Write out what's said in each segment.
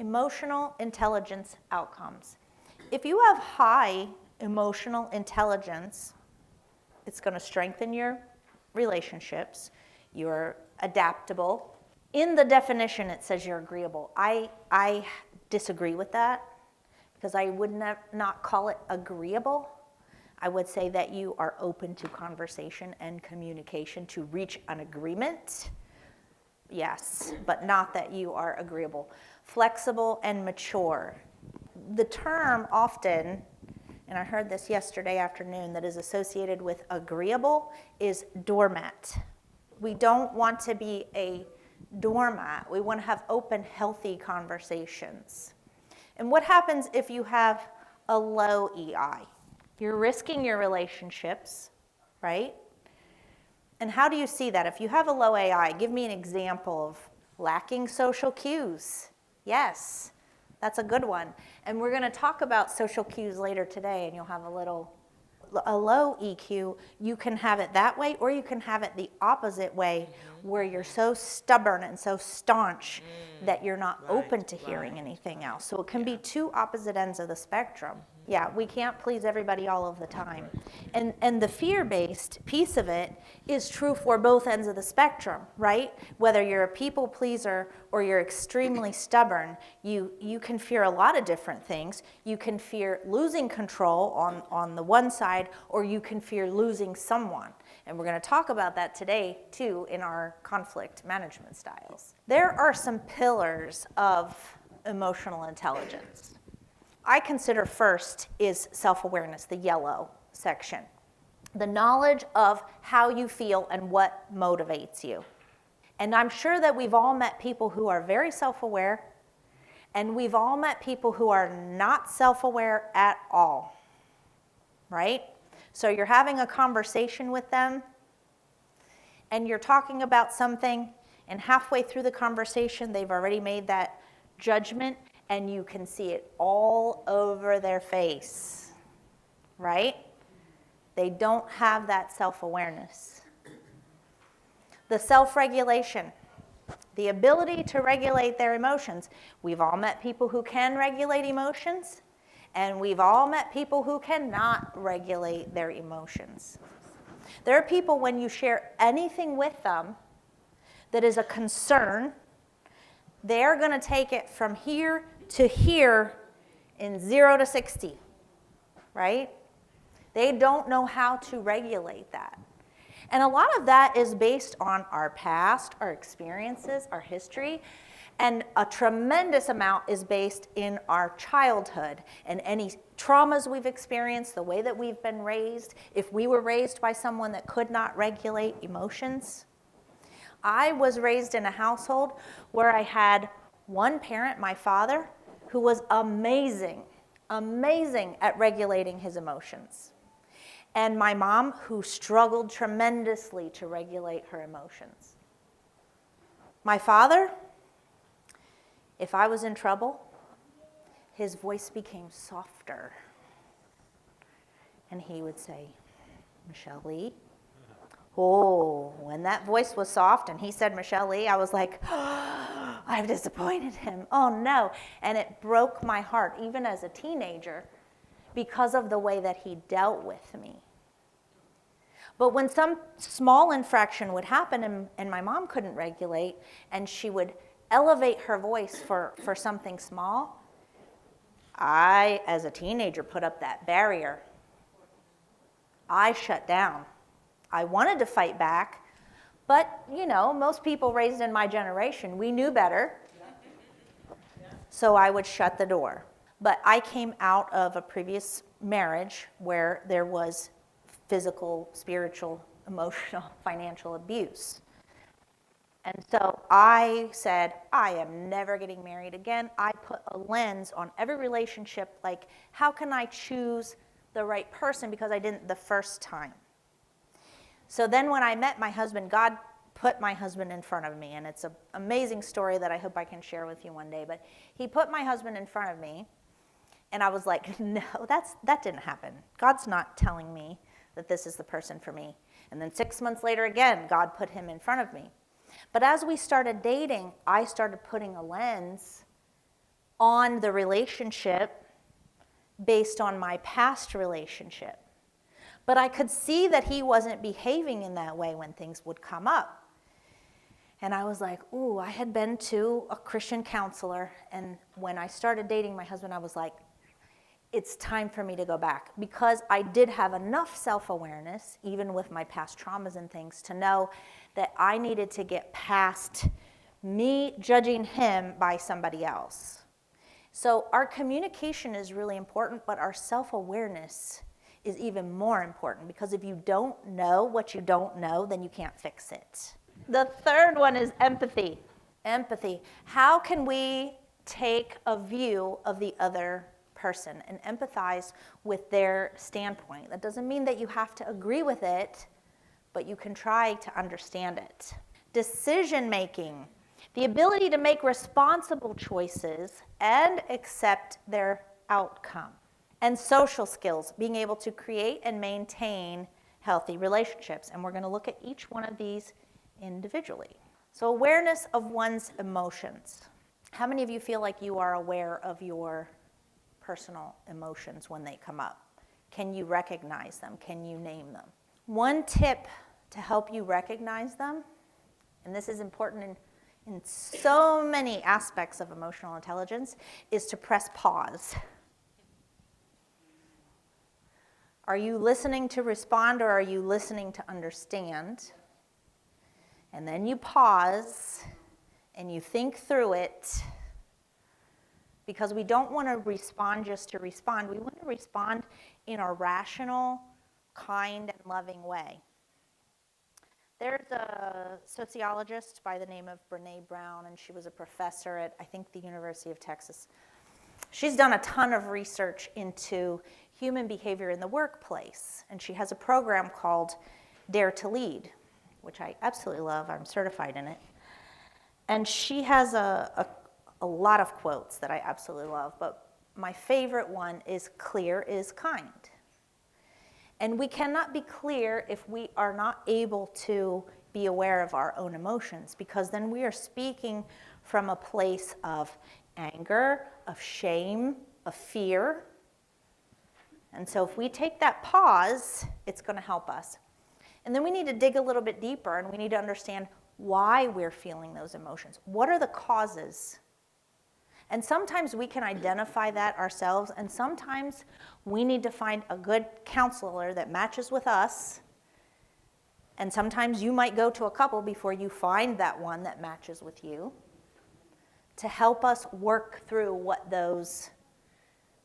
emotional intelligence outcomes. If you have high emotional intelligence, it's going to strengthen your relationships. You're adaptable. In the definition, it says you're agreeable. I disagree with that because I would not call it agreeable. I would say that you are open to conversation and communication to reach an agreement. Yes, but not that you are agreeable. Flexible and mature. The term often, and I heard this yesterday afternoon, that is associated with agreeable is doormat. We don't want to be a doormat. We want to have open, healthy conversations. And what happens if you have a low EI? You're risking your relationships, right? And how do you see that? If you have a low AI, give me an example of lacking social cues. Yes, that's a good one. And we're going to talk about social cues later today, and you'll have a low EQ. You can have it that way, or you can have it the opposite way, where you're so stubborn and so staunch that you're not open to hearing anything else. So it can be two opposite ends of the spectrum. Yeah, we can't please everybody all of the time. And the fear-based piece of it is true for both ends of the spectrum, right? Whether you're a people pleaser or you're extremely stubborn, you can fear a lot of different things. You can fear losing control on the one side, or you can fear losing someone. And we're going to talk about that today, too, in our conflict management styles. There are some pillars of emotional intelligence. I consider first is self-awareness, the yellow section. The knowledge of how you feel and what motivates you. And I'm sure that we've all met people who are very self-aware, and we've all met people who are not self-aware at all, right? So you're having a conversation with them, and you're talking about something, and halfway through the conversation, they've already made that judgment, and you can see it all over their face, right? They don't have that self-awareness. The self-regulation, the ability to regulate their emotions. We've all met people who can regulate emotions, and we've all met people who cannot regulate their emotions. There are people, when you share anything with them that is a concern, they're going to take it from here to here in 0 to 60, right? They don't know how to regulate that. And a lot of that is based on our past, our experiences, our history, and a tremendous amount is based in our childhood and any traumas we've experienced, the way that we've been raised. If we were raised by someone that could not regulate emotions. I was raised in a household where I had one parent, my father, who was amazing at regulating his emotions. And my mom, who struggled tremendously to regulate her emotions. My father, if I was in trouble, his voice became softer. And he would say, Michelle Lee. Oh, when that voice was soft and he said Michelle Lee, I was like, oh, I've disappointed him. Oh, no. And it broke my heart, even as a teenager, because of the way that he dealt with me. But when some small infraction would happen and my mom couldn't regulate, and she would elevate her voice for something small, I, as a teenager, put up that barrier. I shut down. I wanted to fight back, but, most people raised in my generation, we knew better. So I would shut the door. But I came out of a previous marriage where there was physical, spiritual, emotional, financial abuse. And so I said, I am never getting married again. I put a lens on every relationship, like, how can I choose the right person, because I didn't the first time. So then when I met my husband, God put my husband in front of me, and it's an amazing story that I hope I can share with you one day. But he put my husband in front of me, and I was like, no, that didn't happen. God's not telling me that this is the person for me. And then 6 months later again, God put him in front of me. But as we started dating, I started putting a lens on the relationship based on my past relationship. But I could see that he wasn't behaving in that way when things would come up. And I was like, ooh, I had been to a Christian counselor, and when I started dating my husband, I was like, it's time for me to go back, because I did have enough self-awareness, even with my past traumas and things, to know that I needed to get past me judging him by somebody else. So our communication is really important, but our self-awareness is even more important, because if you don't know what you don't know, then you can't fix it. The third one is empathy. Empathy. How can we take a view of the other person and empathize with their standpoint? That doesn't mean that you have to agree with it, but you can try to understand it. Decision making. The ability to make responsible choices and accept their outcome. And social skills, being able to create and maintain healthy relationships. And we're going to look at each one of these individually. So awareness of one's emotions. How many of you feel like you are aware of your personal emotions when they come up? Can you recognize them? Can you name them? One tip to help you recognize them, and this is important in so many aspects of emotional intelligence, is to press pause. Are you listening to respond, or are you listening to understand? And then you pause and you think through it, because we don't want to respond just to respond. We want to respond in a rational, kind, and loving way. There's a sociologist by the name of Brené, and she was a professor at, I think, the University of Texas. She's done a ton of research into human behavior in the workplace, and she has a program called Dare to Lead, which I absolutely love. I'm certified in it. And she has a lot of quotes that I absolutely love, but my favorite one is, clear is kind. And we cannot be clear if we are not able to be aware of our own emotions, because then we are speaking from a place of anger, of shame, of fear. And so if we take that pause, it's going to help us. And then we need to dig a little bit deeper, and we need to understand why we're feeling those emotions. What are the causes? And sometimes we can identify that ourselves, and sometimes we need to find a good counselor that matches with us. And sometimes you might go to a couple before you find that one that matches with you, to help us work through what those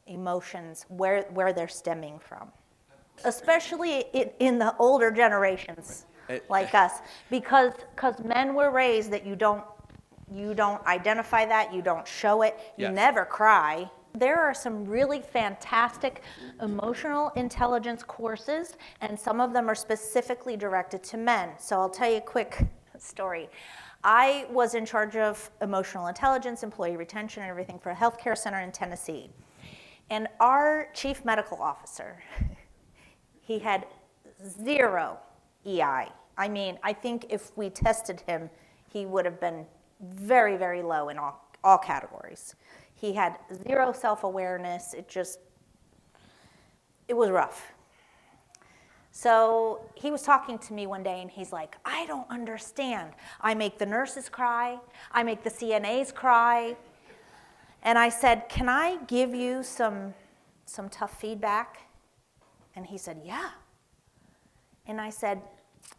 emotions, where they're stemming from. Especially in the older generations like us, because men were raised that you don't identify that, you don't show it, you never cry. There are some really fantastic emotional intelligence courses, and some of them are specifically directed to men. So I'll tell you a quick story. I was in charge of emotional intelligence, employee retention, and everything for a healthcare center in Tennessee. And our chief medical officer, he had 0 EI. I mean, I think if we tested him, he would have been very, very low in all categories. He had 0 self-awareness. It was rough. So he was talking to me one day, and he's like, I don't understand. I make the nurses cry. I make the CNAs cry. And I said, can I give you some tough feedback? And he said, yeah. And I said,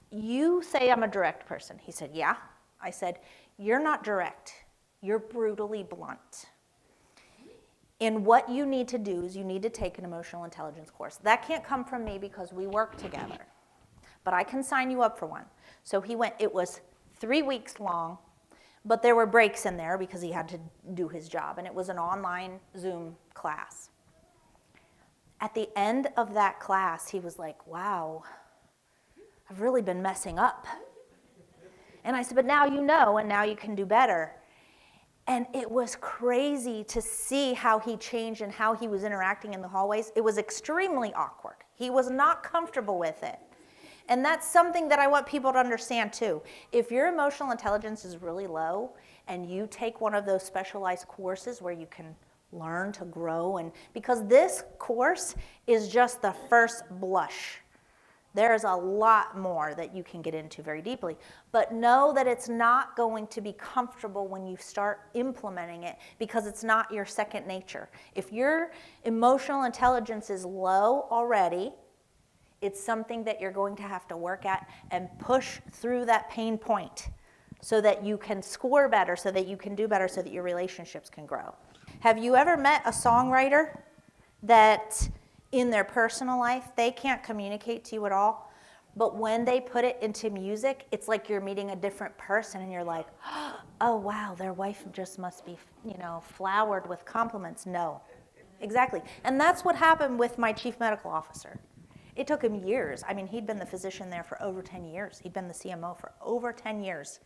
you say I'm a direct person. He said, yeah. I said, you're not direct. You're brutally blunt. And what you need to do is you need to take an emotional intelligence course. That can't come from me because we work together, but I can sign you up for one. So he went. It was 3 weeks long, but there were breaks in there because he had to do his job, and it was an online Zoom class. At the end of that class, he was like, wow, I've really been messing up. And I said, but now you know, and now you can do better. And it was crazy to see how he changed and how he was interacting in the hallways. It was extremely awkward. He was not comfortable with it. And that's something that I want people to understand too. If your emotional intelligence is really low and you take one of those specialized courses where you can learn to grow, and because this course is just the first blush. There's a lot more that you can get into very deeply, but know that it's not going to be comfortable when you start implementing it, because it's not your second nature. If your emotional intelligence is low already, it's something that you're going to have to work at and push through that pain point so that you can score better, so that you can do better, so that your relationships can grow. Have you ever met a songwriter that in their personal life, they can't communicate to you at all, but when they put it into music, it's like you're meeting a different person and you're like, oh wow, their wife just must be, flowered with compliments. No, exactly. And that's what happened with my chief medical officer. It took him years. I mean, he'd been the physician there for over 10 years. He'd been the CMO for over 10 years.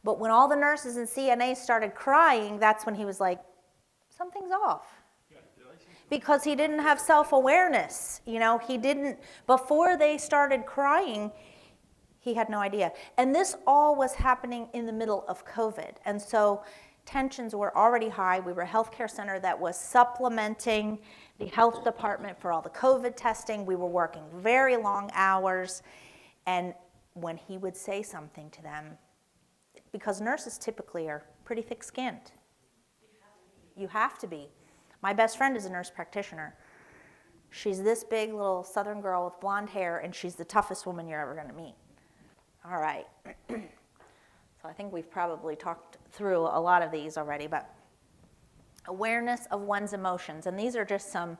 But when all the nurses and CNAs started crying, that's when he was like, something's off. Because he didn't have self-awareness. He didn't, before they started crying, he had no idea. And this all was happening in the middle of COVID. And so tensions were already high. We were a healthcare center that was supplementing the health department for all the COVID testing. We were working very long hours. And when he would say something to them, because nurses typically are pretty thick-skinned. You have to be. My best friend is a nurse practitioner. She's this big little southern girl with blonde hair, and she's the toughest woman you're ever going to meet. All right. So I think we've probably talked through a lot of these already, but awareness of one's emotions. And these are just some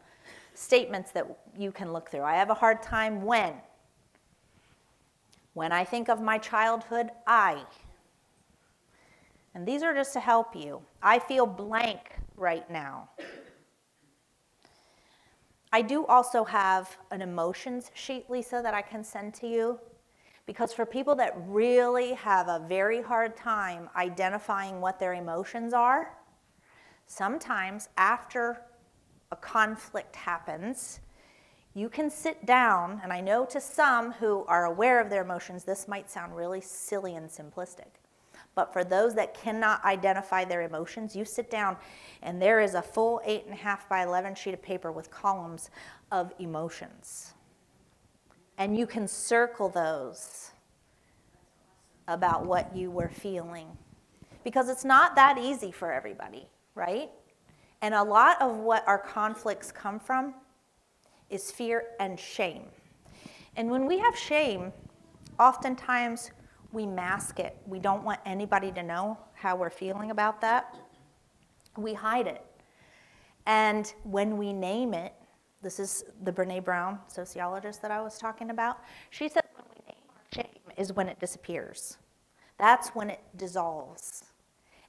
statements that you can look through. I have a hard time when. When I think of my childhood, and these are just to help you. I feel blank right now. I do also have an emotions sheet, Lisa, that I can send to you, because for people that really have a very hard time identifying what their emotions are, sometimes after a conflict happens, you can sit down, and I know to some who are aware of their emotions, this might sound really silly and simplistic. But for those that cannot identify their emotions, you sit down and there is a full 8.5 by 11 sheet of paper with columns of emotions. And you can circle those about what you were feeling. Because it's not that easy for everybody, right? And a lot of what our conflicts come from is fear and shame. And when we have shame, oftentimes we mask it. We don't want anybody to know how we're feeling about that. We hide it. And when we name it, this is the Brené Brown sociologist that I was talking about, she said when we name our shame is when it disappears. That's when it dissolves.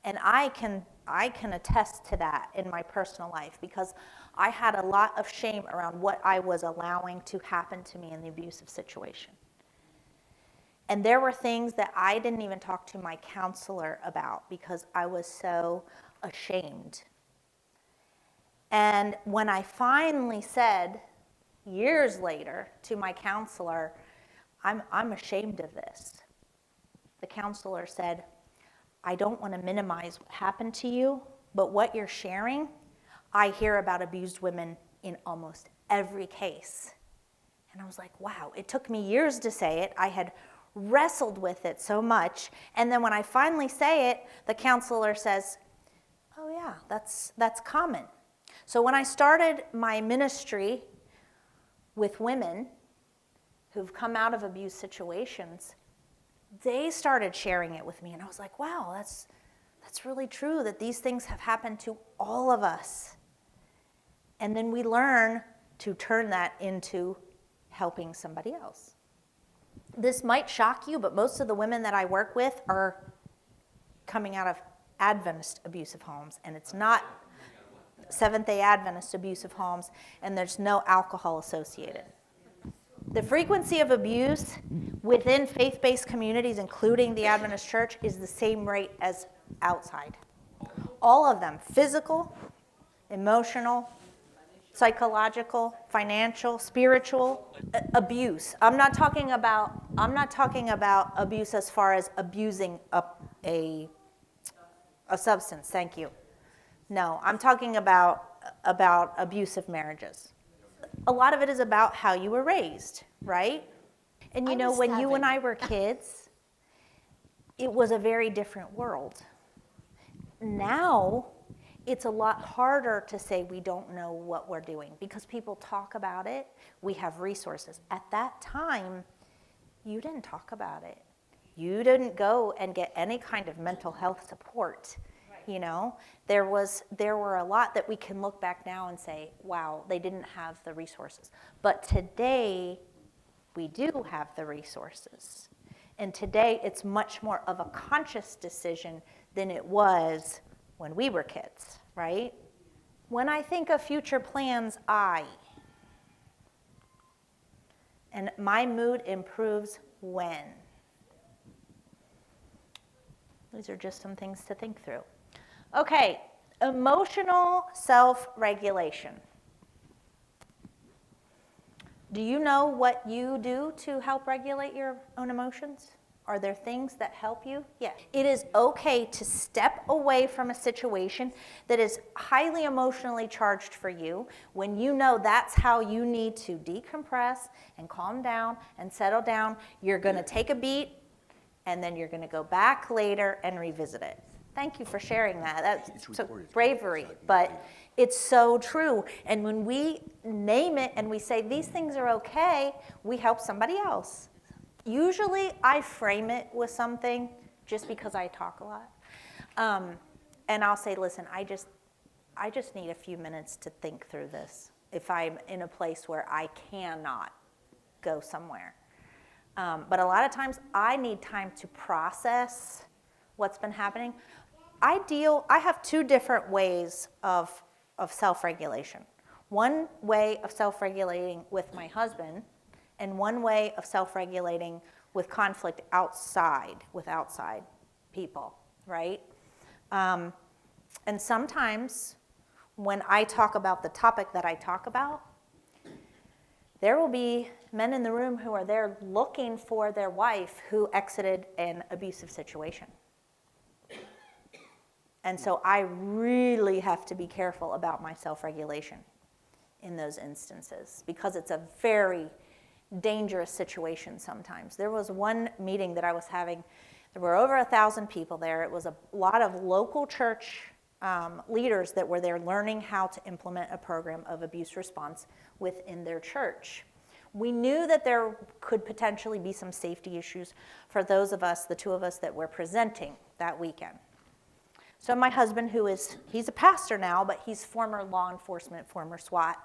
And I can attest to that in my personal life, because I had a lot of shame around what I was allowing to happen to me in the abusive situation. And there were things that I didn't even talk to my counselor about because I was so ashamed. And when I finally said, years later, to my counselor, I'm ashamed of this, the counselor said, I don't want to minimize what happened to you, but what you're sharing, I hear about abused women in almost every case. And I was like, wow, it took me years to say it. I had wrestled with it so much, and then when I finally say it, the counselor says, oh yeah, that's common. So when I started my ministry with women who've come out of abuse situations, they started sharing it with me, and I was like, wow, that's really true, that these things have happened to all of us. And then we learn to turn that into helping somebody else. This might shock you, but most of the women that I work with are coming out of Adventist abusive homes, and it's not Seventh-day Adventist abusive homes, and there's no alcohol associated. The frequency of abuse within faith-based communities, including the Adventist Church, is the same rate as outside. All of them, physical, emotional, psychological, financial, spiritual abuse. I'm not talking about abuse as far as abusing a A substance, thank you. No, I'm talking about abusive marriages. A lot of it is about how you were raised, right? And you know, when you and I were kids, it was a very different world. Now, it's a lot harder to say we don't know what we're doing because people talk about it. We have resources. At that time, you didn't talk about it. You didn't go and get any kind of mental health support. You know, there were a lot that we can look back now and say, wow, they didn't have the resources. But today, we do have the resources. And today, it's much more of a conscious decision than it was when we were kids, right? When I think of future plans, and my mood improves when. These are just some things to think through. Okay, emotional self-regulation. Do you know what you do to help regulate your own emotions? Are there things that help you? Yes. It is okay to step away from a situation that is highly emotionally charged for you when you know that's how you need to decompress and calm down and settle down. You're going to take a beat, and then you're going to go back later and revisit it. Thank you for sharing that. That's bravery, but it's so true. And when we name it and we say these things are okay, we help somebody else. Usually I frame it with something just because I talk a lot. And I'll say, listen, I just need a few minutes to think through this if I'm in a place where I cannot go somewhere. But a lot of times I need time to process what's been happening. I have two different ways of self-regulation. One way of self-regulating with my husband, and one way of self-regulating with conflict with outside people, right? And sometimes when I talk about the topic that I talk about, there will be men in the room who are there looking for their wife who exited an abusive situation. And so I really have to be careful about my self-regulation in those instances because it's a very dangerous situation sometimes. There was one meeting that I was having. There were over 1,000 people there. It was a lot of local church leaders that were there learning how to implement a program of abuse response within their church. We knew that there could potentially be some safety issues for those of us, the two of us that were presenting that weekend. So my husband, he's a pastor now, but he's former law enforcement, former SWAT.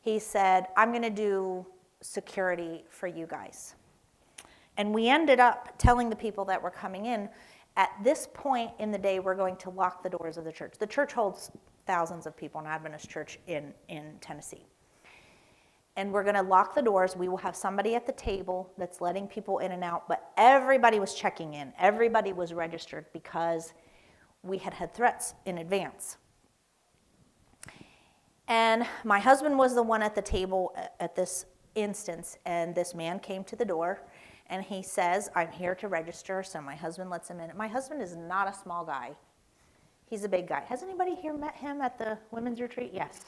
He said, I'm going to do security for you guys. And we ended up telling the people that were coming in, at this point in the day, we're going to lock the doors of the church. The church holds thousands of people, an Adventist church in Tennessee. And we're going to lock the doors. We will have somebody at the table that's letting people in and out, but everybody was checking in. Everybody was registered because we had threats in advance. And my husband was the one at the table at this instance, and this man came to the door, and he says, I'm here to register, so my husband lets him in. My husband is not a small guy. He's a big guy. Has anybody here met him at the women's retreat? Yes.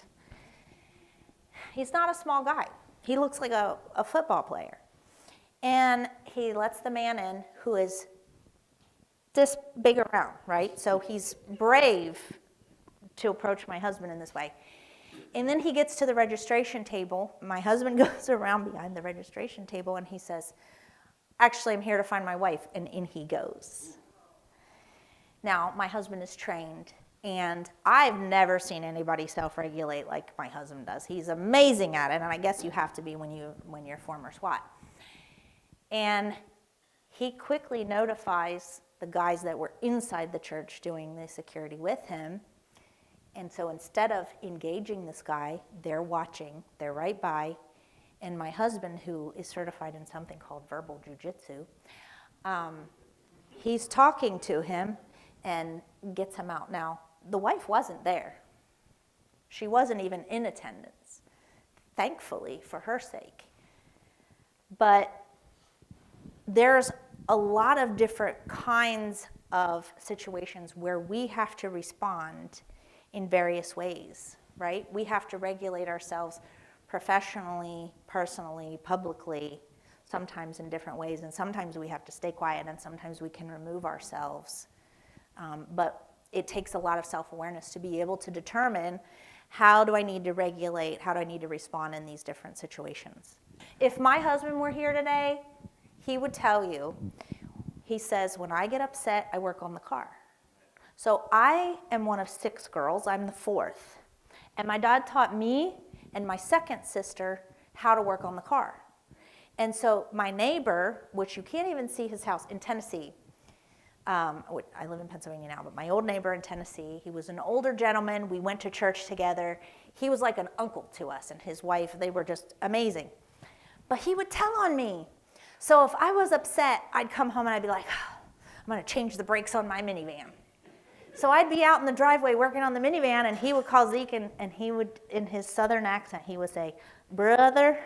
He's not a small guy. He looks like a football player. And he lets the man in who is this big around, right? So he's brave to approach my husband in this way. And then he gets to the registration table. My husband goes around behind the registration table and he says, actually, I'm here to find my wife. And in he goes. Now, my husband is trained, and I've never seen anybody self-regulate like my husband does. He's amazing at it, and I guess you have to be when you're former SWAT. And he quickly notifies the guys that were inside the church doing the security with him. And so instead of engaging this guy, they're watching, they're right by, and my husband, who is certified in something called verbal jujitsu, he's talking to him and gets him out. Now, the wife wasn't there. She wasn't even in attendance, thankfully, for her sake. But there's a lot of different kinds of situations where we have to respond in various ways, right? We have to regulate ourselves professionally, personally, publicly, sometimes in different ways, and sometimes we have to stay quiet, and sometimes we can remove ourselves. But it takes a lot of self-awareness to be able to determine, how do I need to regulate, how do I need to respond in these different situations. If my husband were here today, he would tell you, he says, when I get upset, I work on the car. So I am one of 6 girls, I'm the 4th. And my dad taught me and my second sister how to work on the car. And so my neighbor, which you can't even see his house in Tennessee, I live in Pennsylvania now, but my old neighbor in Tennessee, he was an older gentleman. We went to church together. He was like an uncle to us, and his wife, they were just amazing. But he would tell on me. So if I was upset, I'd come home and I'd be like, I'm going to change the brakes on my minivan. So I'd be out in the driveway working on the minivan, and he would call Zeke, and he would, in his southern accent, he would say, brother,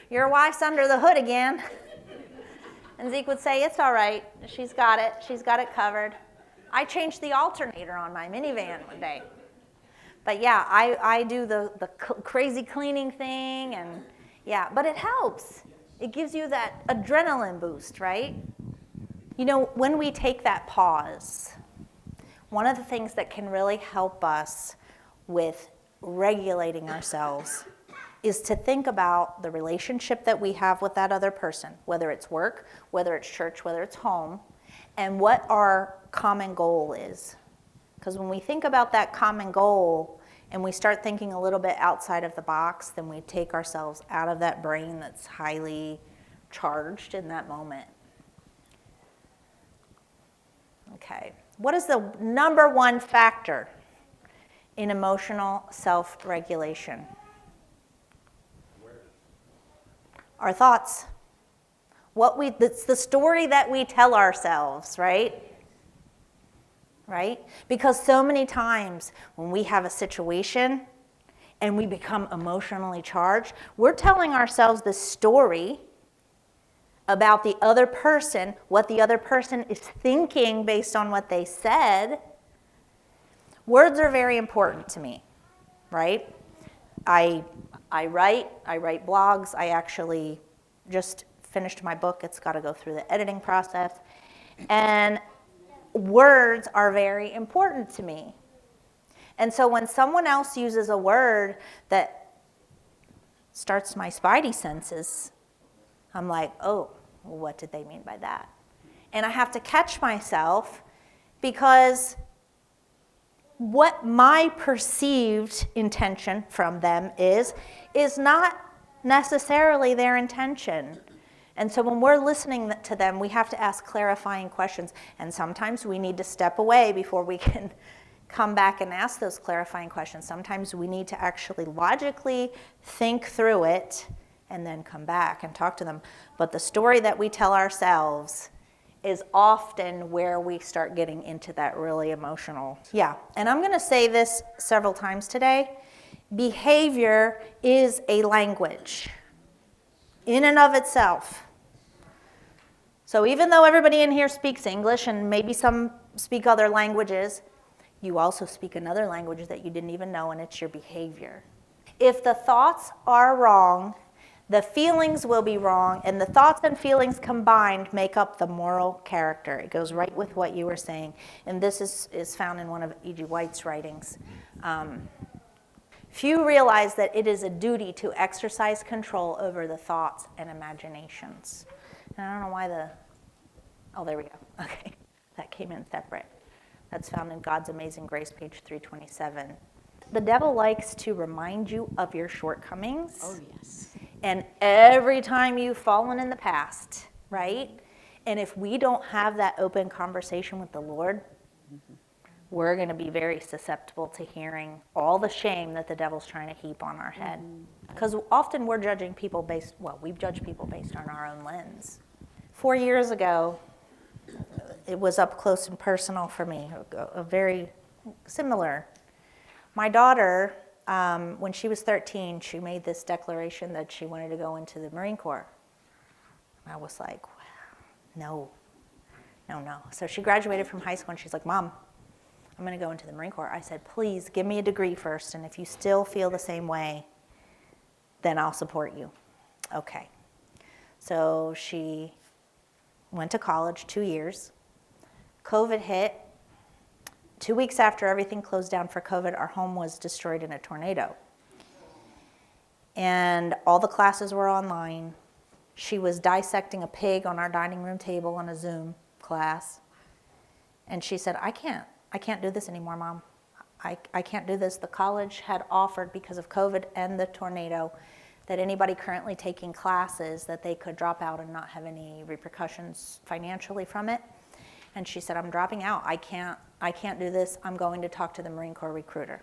your wife's under the hood again. And Zeke would say, it's all right. She's got it covered. I changed the alternator on my minivan one day. But yeah, I do the crazy cleaning thing, and yeah, but it helps. It gives you that adrenaline boost, right? You know, when we take that pause, one of the things that can really help us with regulating ourselves is to think about the relationship that we have with that other person, whether it's work, whether it's church, whether it's home, and what our common goal is. Because when we think about that common goal and we start thinking a little bit outside of the box, then we take ourselves out of that brain that's highly charged in that moment. Okay, what is the number one factor in emotional self-regulation? Our thoughts. It's the story that we tell ourselves, right? Right? Because so many times when we have a situation and we become emotionally charged, we're telling ourselves this story about the other person, what the other person is thinking based on what they said. Words are very important to me, right? I write blogs. I actually just finished my book. It's got to go through the editing process. And words are very important to me. And so when someone else uses a word that starts my spidey senses, I'm like, oh, what did they mean by that? And I have to catch myself, because what my perceived intention from them is not necessarily their intention. And so when we're listening to them, we have to ask clarifying questions. And sometimes we need to step away before we can come back and ask those clarifying questions. Sometimes we need to actually logically think through it and then come back and talk to them. But the story that we tell ourselves is often where we start getting into that really emotional. Yeah, and I'm going to say this several times today. Behavior is a language in and of itself. So even though everybody in here speaks English and maybe some speak other languages, you also speak another language that you didn't even know, and it's your behavior. If the thoughts are wrong, the feelings will be wrong, and the thoughts and feelings combined make up the moral character. It goes right with what you were saying, and this is found in one of E.G. White's writings. Few realize that it is a duty to exercise control over the thoughts and imaginations. And I don't know why oh, there we go. Okay, that came in separate. That's found in God's Amazing Grace, page 327. The devil likes to remind you of your shortcomings. Oh, yes. And every time you've fallen in the past, right? And if we don't have that open conversation with the Lord, we're going to be very susceptible to hearing all the shame that the devil's trying to heap on our head. Because often we're judging people we judge people based on our own lens. 4 years ago, it was up close and personal for me, a very similar. My daughter, when she was 13, she made this declaration that she wanted to go into the Marine Corps. I was like, wow, no, No. So she graduated from high school, and she's like, Mom, I'm going to go into the Marine Corps. I said, please give me a degree first, and if you still feel the same way, then I'll support you. Okay. So she went to college 2 years. COVID hit. 2 weeks after everything closed down for COVID, our home was destroyed in a tornado. And all the classes were online. She was dissecting a pig on our dining room table on a Zoom class. And she said, I can't do this anymore, Mom. I can't do this. The college had offered, because of COVID and the tornado, that anybody currently taking classes, that they could drop out and not have any repercussions financially from it. And she said, I'm dropping out. I can't do this. I'm going to talk to the Marine Corps recruiter.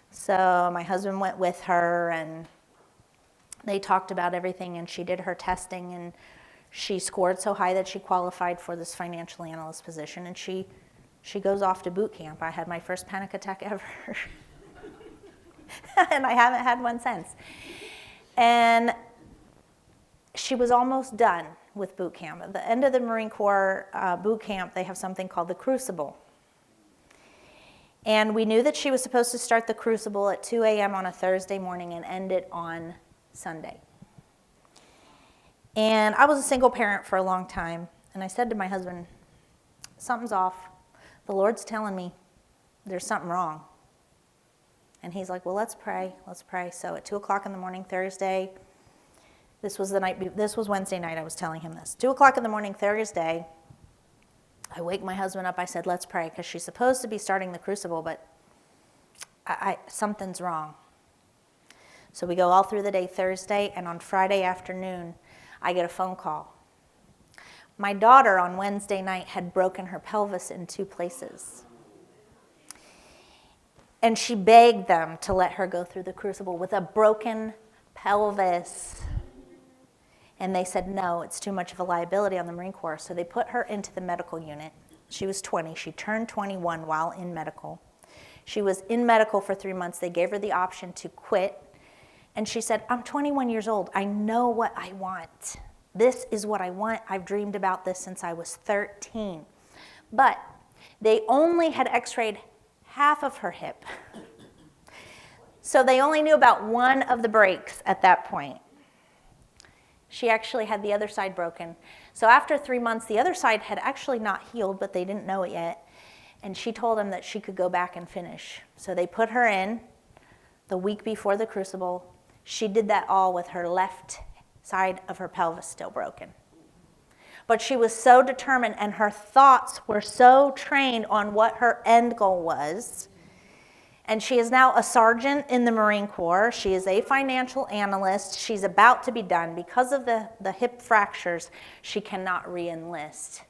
So my husband went with her, and they talked about everything, and she did her testing, and she scored so high that she qualified for this financial analyst position, and she goes off to boot camp. I had my first panic attack ever. And I haven't had one since. And she was almost done with boot camp. At the end of the Marine Corps boot camp, they have something called the Crucible. And we knew that she was supposed to start the Crucible at 2 a.m. on a Thursday morning and end it on Sunday. And I was a single parent for a long time, and I said to my husband, something's off. The Lord's telling me there's something wrong. And he's like, well, let's pray. So at 2 o'clock in the morning Thursday, this was Wednesday night I was telling him this. 2 o'clock in the morning Thursday, I wake my husband up. I said, let's pray, because she's supposed to be starting the Crucible, but something's wrong. So we go all through the day Thursday, and on Friday afternoon, I get a phone call. My daughter on Wednesday night had broken her pelvis in 2 places. And she begged them to let her go through the Crucible with a broken pelvis. And they said, no, it's too much of a liability on the Marine Corps. So they put her into the medical unit. She was 20. She turned 21 while in medical. She was in medical for 3 months. They gave her the option to quit. And she said, I'm 21 years old. I know what I want. This is what I want. I've dreamed about this since I was 13. But they only had x-rayed half of her hip. So they only knew about one of the breaks at that point. She actually had the other side broken. So after 3 months, the other side had actually not healed, but they didn't know it yet. And she told them that she could go back and finish. So they put her in the week before the Crucible. She did that all with her left side of her pelvis still broken. But she was so determined, and her thoughts were so trained on what her end goal was. And she is now a sergeant in the Marine Corps. She is a financial analyst. She's about to be done. Because of the hip fractures, she cannot re-enlist.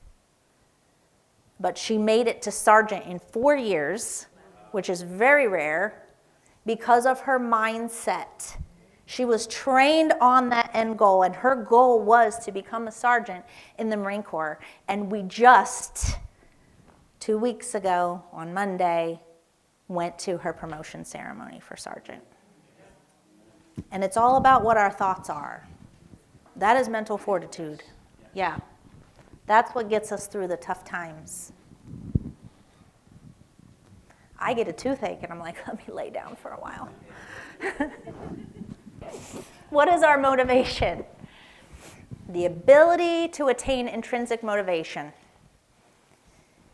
But she made it to sergeant in 4 years, which is very rare, because of her mindset. She was trained on that end goal, and her goal was to become a sergeant in the Marine Corps. And we just, 2 weeks ago on Monday, went to her promotion ceremony for sergeant. And it's all about what our thoughts are. That is mental fortitude. Yeah. That's what gets us through the tough times. I get a toothache, and I'm like, let me lay down for a while. What is our motivation? The ability to attain intrinsic motivation.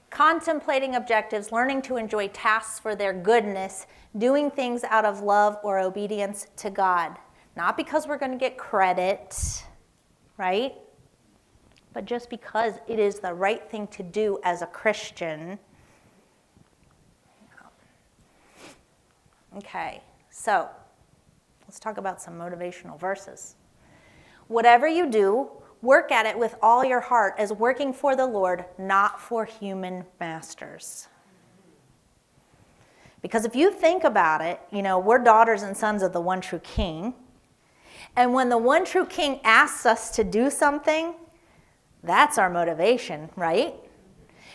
Contemplating objectives, learning to enjoy tasks for their goodness, doing things out of love or obedience to God. Not because we're going to get credit, right? But just because it is the right thing to do as a Christian. Okay, so let's talk about some motivational verses. Whatever you do, work at it with all your heart as working for the Lord, not for human masters. Because if you think about it, we're daughters and sons of the one true King. And when the one true King asks us to do something, that's our motivation, right?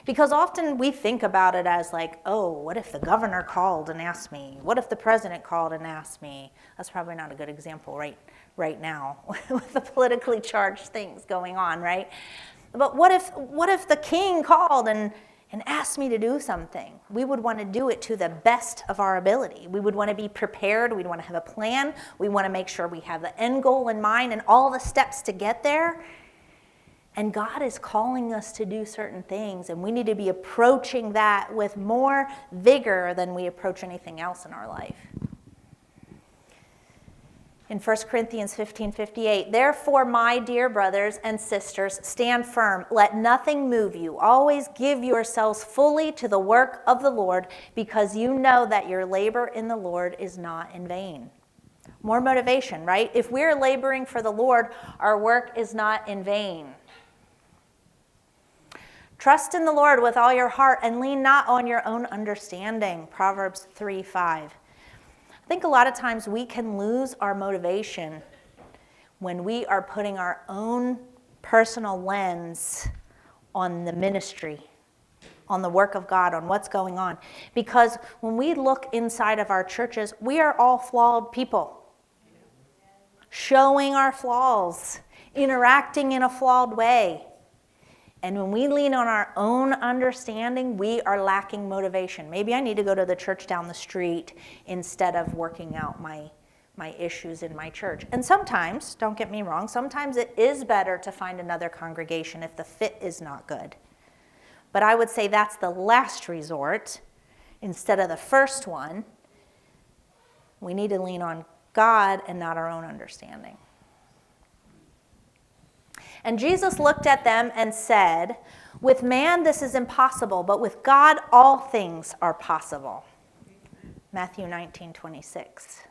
Because often we think about it as like, oh, what if the governor called and asked me? What if the president called and asked me? That's probably not a good example right now with the politically charged things going on, right? But what if the king called and asked me to do something? We would want to do it to the best of our ability. We would want to be prepared. We'd want to have a plan. We want to make sure we have the end goal in mind and all the steps to get there. And God is calling us to do certain things, and we need to be approaching that with more vigor than we approach anything else in our life. In 1 Corinthians 15:58, therefore, my dear brothers and sisters, stand firm. Let nothing move you. Always give yourselves fully to the work of the Lord, because you know that your labor in the Lord is not in vain. More motivation, right? If we're laboring for the Lord, our work is not in vain. Trust in the Lord with all your heart and lean not on your own understanding. Proverbs 3:5. I think a lot of times we can lose our motivation when we are putting our own personal lens on the ministry, on the work of God, on what's going on. Because when we look inside of our churches, we are all flawed people, showing our flaws, interacting in a flawed way. And when we lean on our own understanding, we are lacking motivation. Maybe I need to go to the church down the street instead of working out my issues in my church. And sometimes, don't get me wrong, sometimes it is better to find another congregation if the fit is not good. But I would say that's the last resort instead of the first one. We need to lean on God and not our own understanding. And Jesus looked at them and said, with man this is impossible, but with God all things are possible. Matthew 19:26.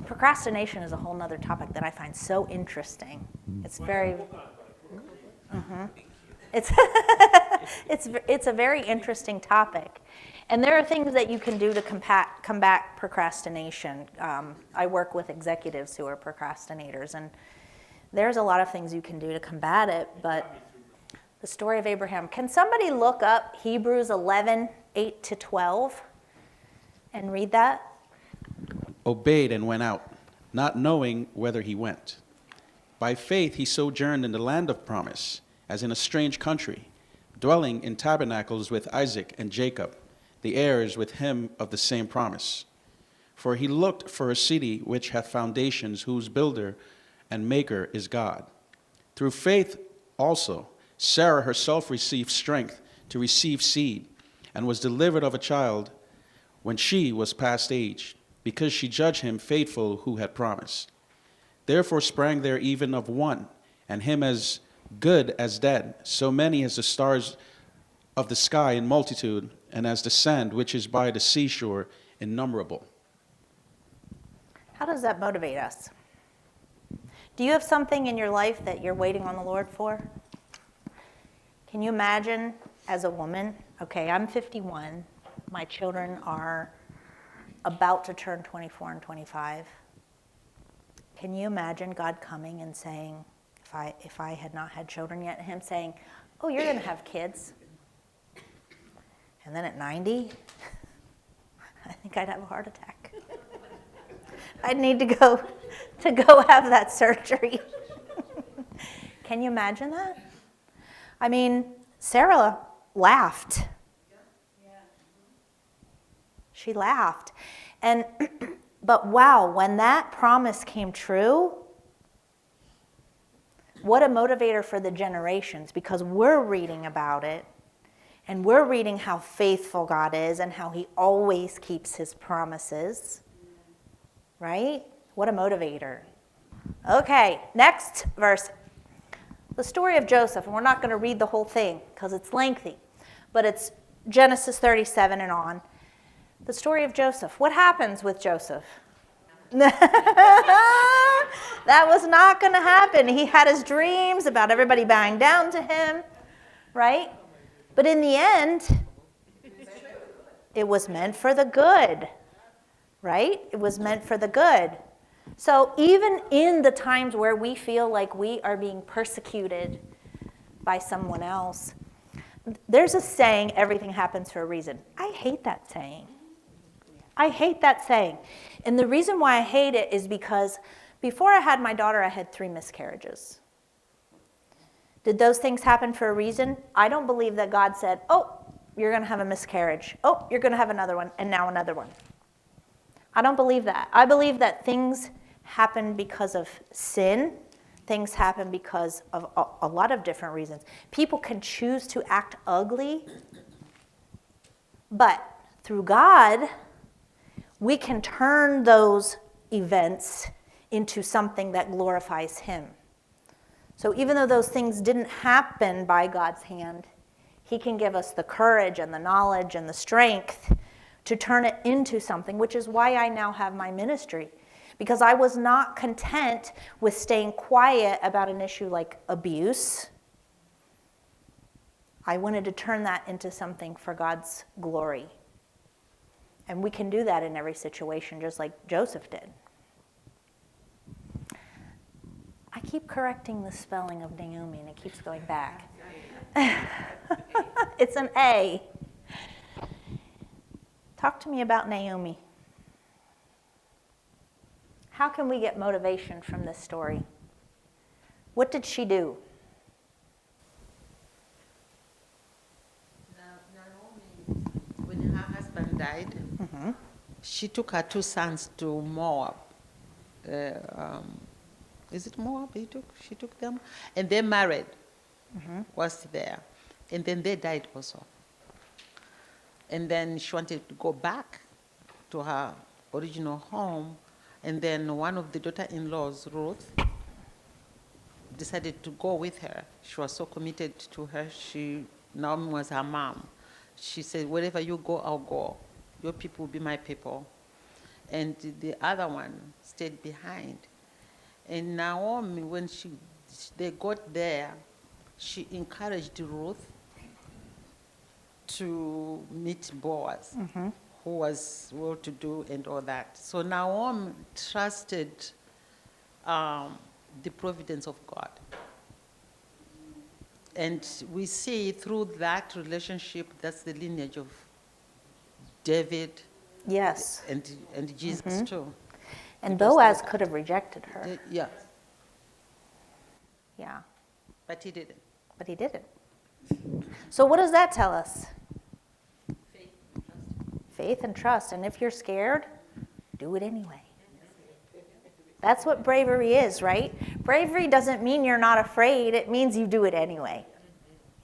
Procrastination is a whole other topic that I find so interesting. It's very... It's a very interesting topic. And there are things that you can do to combat procrastination. I work with executives who are procrastinators, and there's a lot of things you can do to combat it, but the story of Abraham. Can somebody look up Hebrews 11:8-12 and read that? Obeyed and went out, not knowing whither he went. By faith he sojourned in the land of promise, as in a strange country, dwelling in tabernacles with Isaac and Jacob, the heirs with him of the same promise. For he looked for a city which hath foundations, whose builder and maker is God. Through faith also, Sarah herself received strength to receive seed, and was delivered of a child when she was past age, because she judged him faithful who had promised. Therefore sprang there even of one, and him as good as dead, so many as the stars of the sky in multitude, and as the sand which is by the seashore innumerable. How does that motivate us? Do you have something in your life that you're waiting on the Lord for? Can you imagine as a woman, okay, I'm 51, my children are about to turn 24 and 25. Can you imagine God coming and saying, if I had not had children yet, him saying, oh, you're going to have kids. And then at 90, I think I'd have a heart attack. I'd need to go have that surgery. Can you imagine that? I mean, Sarah laughed. She laughed. But wow, when that promise came true, what a motivator for the generations, because we're reading about it, and we're reading how faithful God is and how he always keeps his promises. Right? What a motivator. Okay, next verse. The story of Joseph, and we're not going to read the whole thing because it's lengthy, but it's Genesis 37 and on. The story of Joseph. What happens with Joseph? That was not going to happen. He had his dreams about everybody bowing down to him, right? But in the end, it was meant for the good, right? It was meant for the good. So even in the times where we feel like we are being persecuted by someone else, there's a saying, everything happens for a reason. I hate that saying. I hate that saying. And the reason why I hate it is because before I had my daughter, I had 3 miscarriages. Did those things happen for a reason? I don't believe that God said, oh, you're going to have a miscarriage. Oh, you're going to have another one, and now another one. I don't believe that. I believe that things happen because of sin. Things happen because of a lot of different reasons. People can choose to act ugly, but through God, we can turn those events into something that glorifies Him. So even though those things didn't happen by God's hand, He can give us the courage and the knowledge and the strength to turn it into something, which is why I now have my ministry. Because I was not content with staying quiet about an issue like abuse. I wanted to turn that into something for God's glory. And we can do that in every situation, just like Joseph did. I keep correcting the spelling of Naomi, and it keeps going back. It's an A. Talk to me about Naomi. How can we get motivation from this story? What did she do? Naomi, when her husband died, she took her 2 sons to Moab. Is it Moab? She took them, and they married. Was there, and then they died also. And then she wanted to go back to her original home, and then one of the daughter-in-laws, Ruth, decided to go with her. She was so committed to her. Naomi was her mom. She said, wherever you go, I'll go. Your people will be my people. And the other one stayed behind. And Naomi, when they got there, she encouraged Ruth to meet Boaz, who was well-to-do and all that. So Naomi trusted the providence of God. And we see through that relationship, that's the lineage of David. Yes. And Jesus too. And Boaz could have rejected her. Yeah. Yeah. But he didn't. But he didn't. So what does that tell us? Faith and trust. And if you're scared, do it anyway. That's what bravery is, right? Bravery doesn't mean you're not afraid. It means you do it anyway.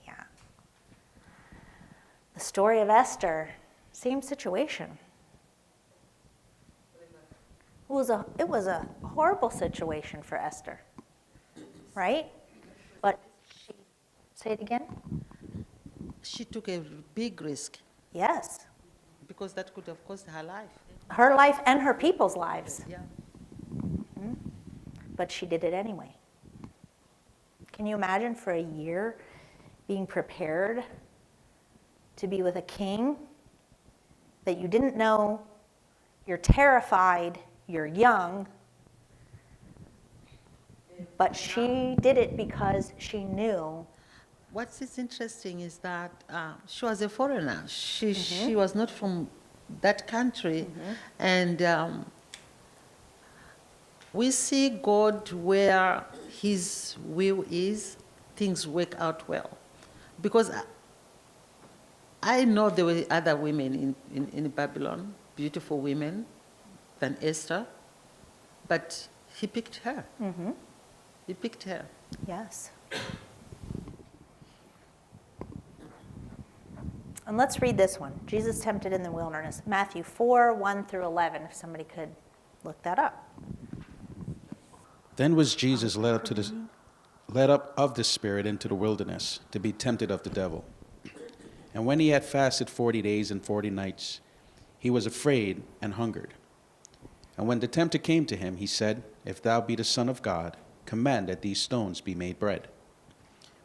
Yeah. The story of Esther, same situation. It was a horrible situation for Esther, right? But say it again? She took a big risk Yes. because that could have cost her life. Her life and her people's lives. Yeah. But she did it anyway. Can you imagine for a year being prepared to be with a king that you didn't know, you're terrified, you're young, but she did it because she knew. What is interesting is that she was a foreigner. She was not from that country. And we see God where His will is, things work out well. Because I know there were other women in Babylon, beautiful women, than Esther, but He picked her. He picked her. Yes. And let's read this one. Jesus tempted in the wilderness. Matthew 4, 1 through 11, if somebody could look that up. Then was Jesus led up of the Spirit into the wilderness to be tempted of the devil. And when he had fasted 40 days and 40 nights, he was afraid and hungered. And when the tempter came to him, he said, If thou be the Son of God, command that these stones be made bread.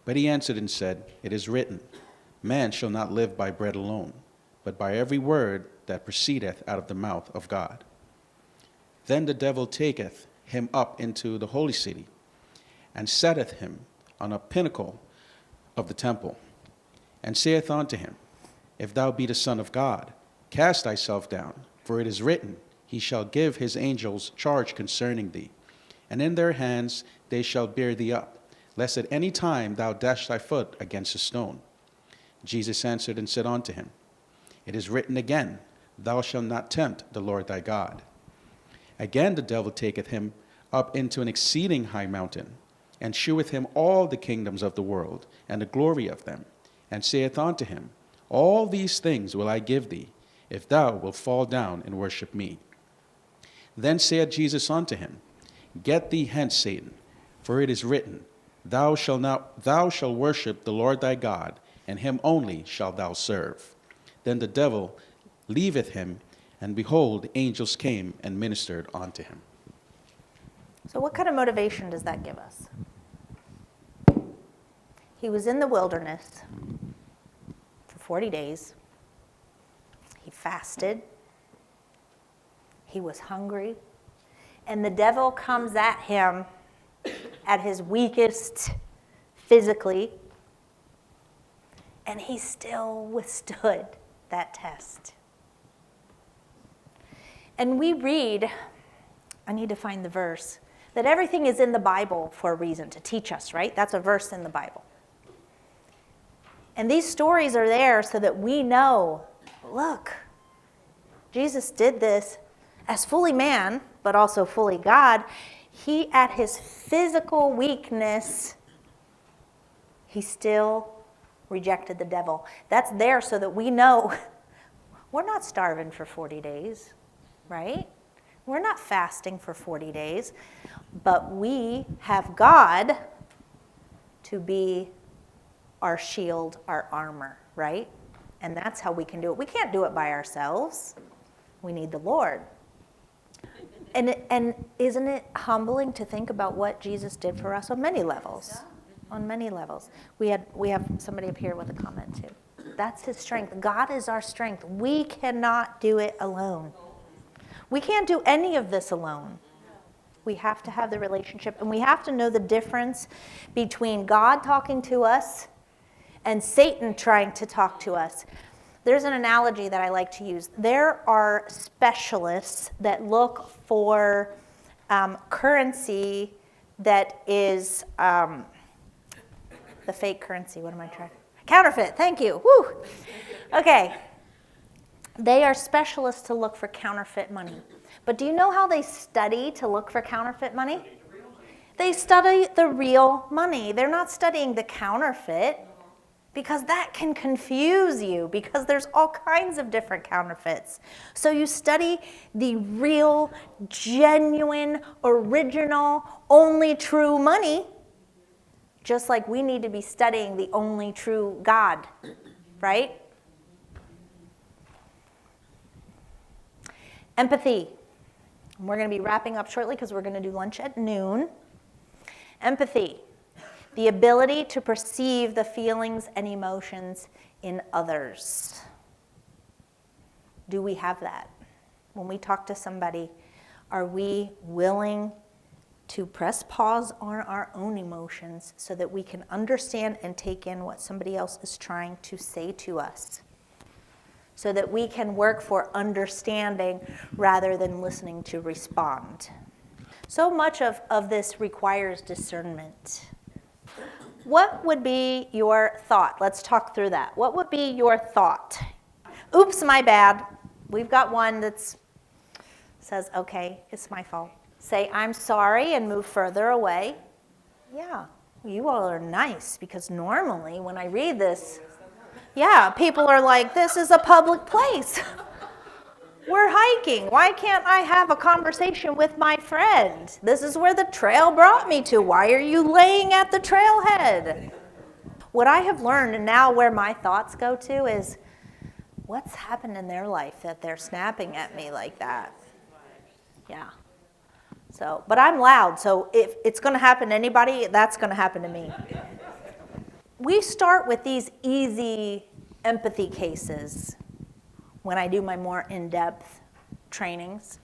But he answered and said, It is written, Man shall not live by bread alone, but by every word that proceedeth out of the mouth of God. Then the devil taketh him up into the holy city, and setteth him on a pinnacle of the temple, and saith unto him, If thou be the Son of God, cast thyself down, for it is written, He shall give his angels charge concerning thee, and in their hands they shall bear thee up, lest at any time thou dash thy foot against a stone. Jesus answered and said unto him, It is written again, Thou shalt not tempt the Lord thy God. Again the devil taketh him up into an exceeding high mountain, and sheweth him all the kingdoms of the world, and the glory of them, and saith unto him, All these things will I give thee, if thou wilt fall down and worship me. Then said Jesus unto him, Get thee hence, Satan, for it is written, Thou shalt worship the Lord thy God, and him only shalt thou serve. Then the devil leaveth him, and behold, angels came and ministered unto him. So what kind of motivation does that give us? He was in the wilderness for 40 days. He fasted. He was hungry. And the devil comes at him at his weakest physically. And he still withstood that test. And we read, I need to find the verse, that everything is in the Bible for a reason, to teach us, right? That's a verse in the Bible. And these stories are there so that we know, look, Jesus did this as fully man, but also fully God. He, at his physical weakness, he still rejected the devil. That's there so that we know we're not starving for 40 days, right? We're not fasting for 40 days, but we have God to be our shield, our armor, right? And that's how we can do it. We can't do it by ourselves. We need the Lord. And isn't it humbling to think about what Jesus did for us on many levels? On many levels. We have somebody up here with a comment too. That's his strength. God is our strength. We cannot do it alone. We can't do any of this alone. We have to have the relationship, and we have to know the difference between God talking to us and Satan trying to talk to us. There's an analogy that I like to use. There are specialists that look for currency that is the fake currency. What am I trying? Counterfeit. Thank you. Woo. Okay. They are specialists to look for counterfeit money. But do you know how they study to look for counterfeit money? They study the real money. They're not studying the counterfeit, because that can confuse you, because there's all kinds of different counterfeits. So you study the real, genuine, original, only true money, just like we need to be studying the only true God, right? Empathy. We're going to be wrapping up shortly because we're going to do lunch at noon. Empathy. The ability to perceive the feelings and emotions in others. Do we have that? When we talk to somebody, are we willing to press pause on our own emotions so that we can understand and take in what somebody else is trying to say to us? So that we can work for understanding rather than listening to respond. So much of this requires discernment. What would be your thought? Let's talk through that. What would be your thought? Oops, my bad. We've got one that says, okay, it's my fault. Say, I'm sorry, and move further away. Yeah, you all are nice, because normally when I read this, yeah, people are like, this is a public place. We're hiking. Why can't I have a conversation with my friend? This is where the trail brought me to. Why are you laying at the trailhead? What I have learned, and now where my thoughts go to, is what's happened in their life that they're snapping at me like that? Yeah. So, but I'm loud, so if it's going to happen to anybody, that's going to happen to me. We start with these easy empathy cases when I do my more in-depth trainings,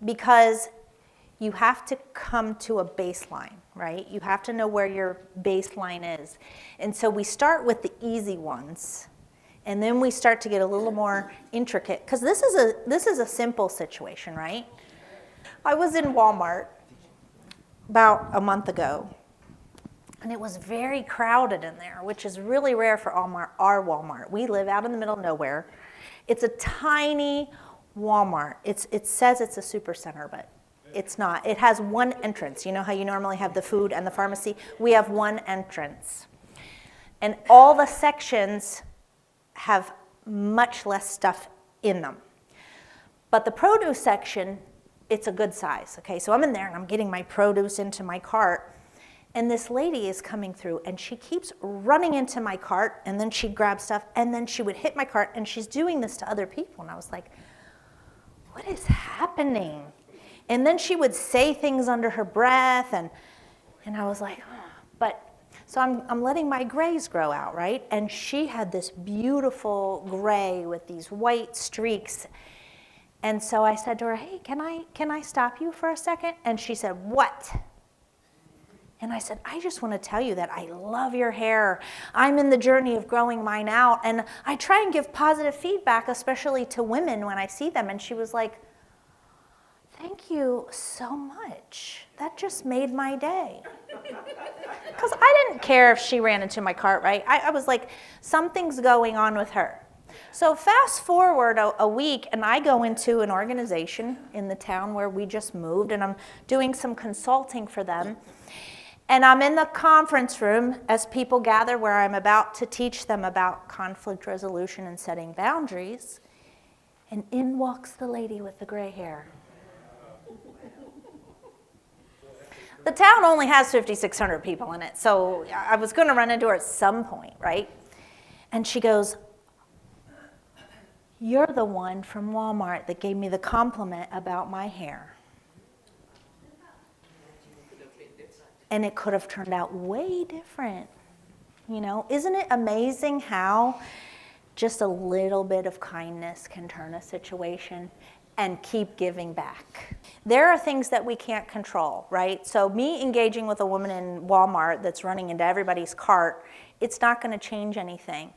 because you have to come to a baseline, right? You have to know where your baseline is. And so we start with the easy ones, and then we start to get a little more intricate, because this is a simple situation, right? I was in Walmart about a month ago, And it was very crowded in there, which is really rare for our Walmart. We live out in the middle of nowhere. It's a tiny Walmart. It says it's a super center, but it's not. It has one entrance. You know how you normally have the food and the pharmacy? We have one entrance. And all the sections have much less stuff in them. But the produce section, it's a good size. Okay, so I'm in there and I'm getting my produce into my cart. And this lady is coming through and she keeps running into my cart, and then she'd grab stuff and then she would hit my cart, and she's doing this to other people. And I was like, what is happening? And then she would say things under her breath, and I was like, oh. But so I'm letting my grays grow out, right? And she had this beautiful gray with these white streaks. And so I said to her, hey, can I stop you for a second? And she said, what? And I said, I just want to tell you that I love your hair. I'm in the journey of growing mine out. And I try and give positive feedback, especially to women when I see them. And she was like, thank you so much. That just made my day. Because I didn't care if she ran into my cart, right? I was like, something's going on with her. So fast forward a week, and I go into an organization in the town where we just moved, and I'm doing some consulting for them. And I'm in the conference room as people gather, where I'm about to teach them about conflict resolution and setting boundaries. And in walks the lady with the gray hair. The town only has 5,600 people in it, so I was going to run into her at some point, right? And she goes, you're the one from Walmart that gave me the compliment about my hair. And it could have turned out way different. You know, isn't it amazing how just a little bit of kindness can turn a situation and keep giving back? There are things that we can't control, right? So me engaging with a woman in Walmart that's running into everybody's cart, it's not going to change anything.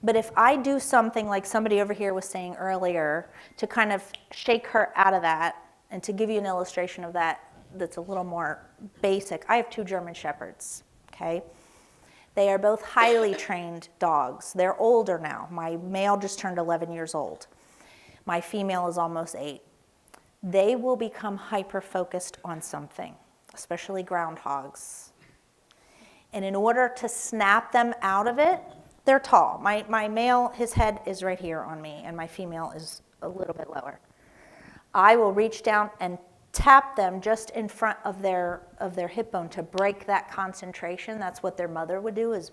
But if I do something like somebody over here was saying earlier, to kind of shake her out of that, and to give you an illustration of that that's a little more basic. I have 2 German Shepherds, okay? They are both highly trained dogs. They're older now. My male just turned 11 years old. My female is almost 8. They will become hyper-focused on something, especially groundhogs. And in order to snap them out of it, they're tall. My male, his head is right here on me, and my female is a little bit lower. I will reach down and tap them just in front of their hip bone to break that concentration. That's what their mother would do, is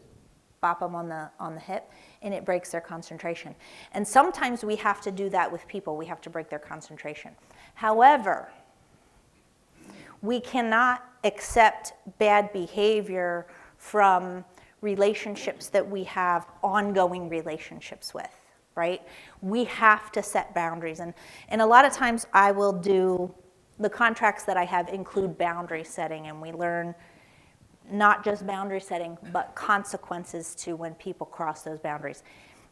bop them on the hip, and it breaks their concentration. And sometimes we have to do that with people. We have to break their concentration. However, we cannot accept bad behavior from relationships that we have ongoing relationships with, right? We have to set boundaries. And a lot of times I will do, the contracts that I have include boundary setting, and we learn not just boundary setting, but consequences to when people cross those boundaries.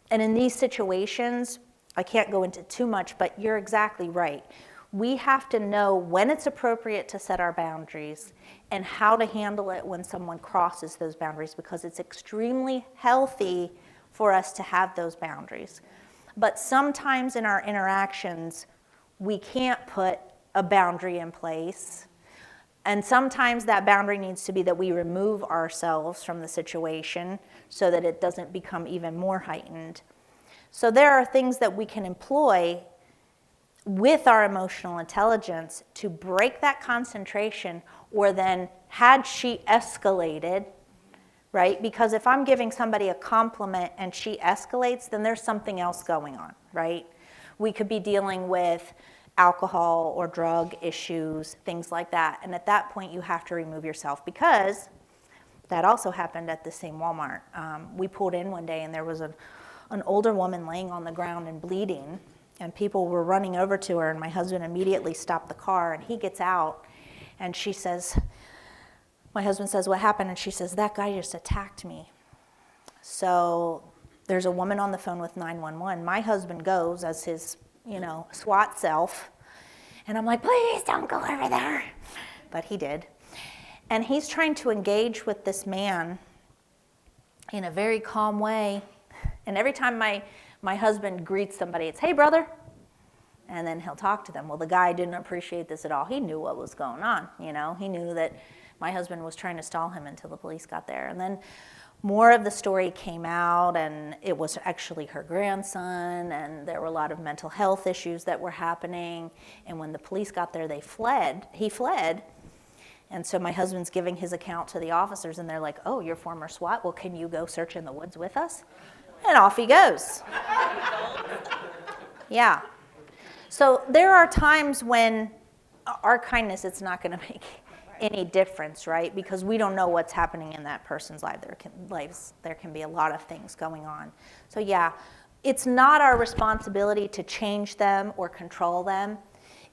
And in these situations, I can't go into too much, but you're exactly right. We have to know when it's appropriate to set our boundaries and how to handle it when someone crosses those boundaries, because it's extremely healthy for us to have those boundaries. But sometimes in our interactions, we can't put a boundary in place. And sometimes that boundary needs to be that we remove ourselves from the situation so that it doesn't become even more heightened. So there are things that we can employ with our emotional intelligence to break that concentration, or then had she escalated, right? Because if I'm giving somebody a compliment and she escalates, then there's something else going on, right? We could be dealing with alcohol or drug issues, things like that. And at that point, you have to remove yourself, because that also happened at the same Walmart. We pulled in one day and there was an older woman laying on the ground and bleeding, and people were running over to her, and my husband immediately stopped the car, and he gets out, and she says, my husband says, what happened? And she says, that guy just attacked me. So there's a woman on the phone with 911. My husband goes as his, SWAT self, and I'm like, please don't go over there. But he did. And he's trying to engage with this man in a very calm way. And every time my husband greets somebody, it's, "Hey, brother." And then he'll talk to them. Well, the guy didn't appreciate this at all. He knew what was going on, you know. He knew that my husband was trying to stall him until the police got there. And then more of the story came out, and it was actually her grandson, and there were a lot of mental health issues that were happening. And when the police got there, he fled. And so my husband's giving his account to the officers, and they're like, "Oh, you're former SWAT? Well, can you go search in the woods with us?" And off he goes. Yeah. So there are times when our kindness, it's not going to make any difference, right? Because we don't know what's happening in that person's life. There can be a lot of things going on. So yeah, it's not our responsibility to change them or control them.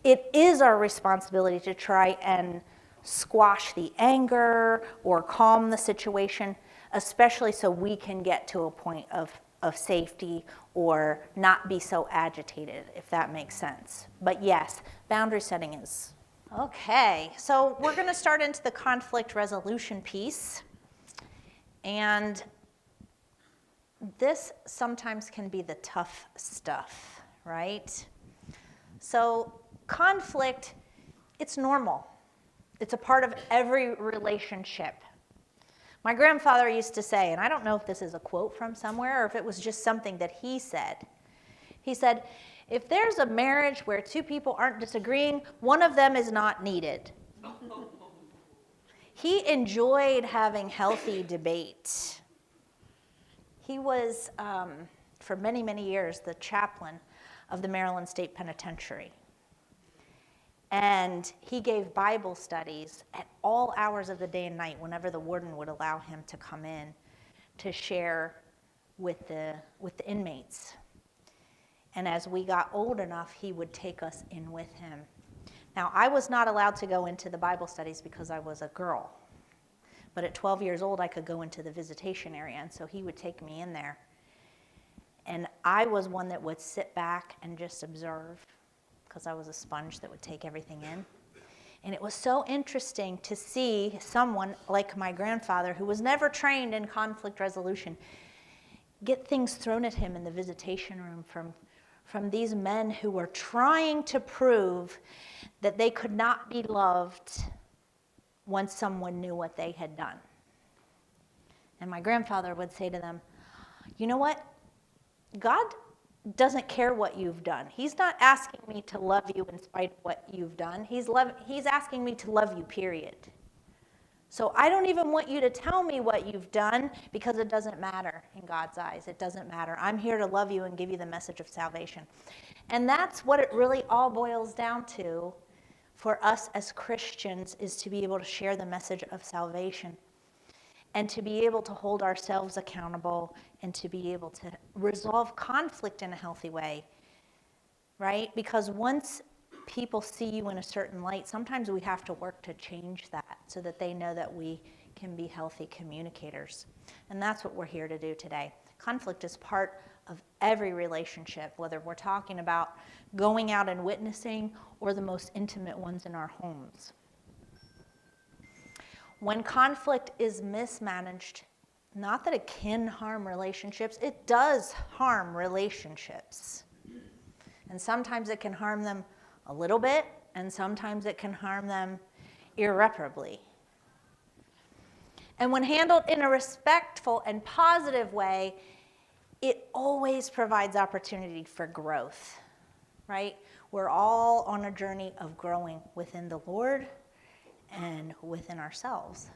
It is our responsibility to try and squash the anger or calm the situation, especially so we can get to a point of safety or not be so agitated, if that makes sense. But yes, boundary setting is. Okay, so we're going to start into the conflict resolution piece. And this sometimes can be the tough stuff, right? So conflict, it's normal. It's a part of every relationship. My grandfather used to say, and I don't know if this is a quote from somewhere or if it was just something that he said. He said, "If there's a marriage where two people aren't disagreeing, one of them is not needed." He enjoyed having healthy debate. He was, for many, many years, the chaplain of the Maryland State Penitentiary. And he gave Bible studies at all hours of the day and night whenever the warden would allow him to come in to share with the inmates. And as we got old enough, he would take us in with him. Now, I was not allowed to go into the Bible studies because I was a girl. But at 12 years old, I could go into the visitation area, and so he would take me in there. And I was one that would sit back and just observe, because I was a sponge that would take everything in. And it was so interesting to see someone like my grandfather, who was never trained in conflict resolution, get things thrown at him in the visitation room from these men who were trying to prove that they could not be loved once someone knew what they had done. And my grandfather would say to them, "You know what? God doesn't care what you've done. He's not asking me to love you in spite of what you've done. He's asking me to love you, period. So I don't even want you to tell me what you've done, because it doesn't matter in God's eyes. It doesn't matter. I'm here to love you and give you the message of salvation." And that's what it really all boils down to for us as Christians, is to be able to share the message of salvation and to be able to hold ourselves accountable and to be able to resolve conflict in a healthy way, right? Because once people see you in a certain light, sometimes we have to work to change that so that they know that we can be healthy communicators. And that's what we're here to do today. Conflict is part of every relationship, whether we're talking about going out and witnessing or the most intimate ones in our homes. When conflict is mismanaged, not that it can harm relationships, it does harm relationships. And sometimes it can harm them a little bit, and sometimes it can harm them irreparably. And when handled in a respectful and positive way, it always provides opportunity for growth, right? We're all on a journey of growing within the Lord and within ourselves.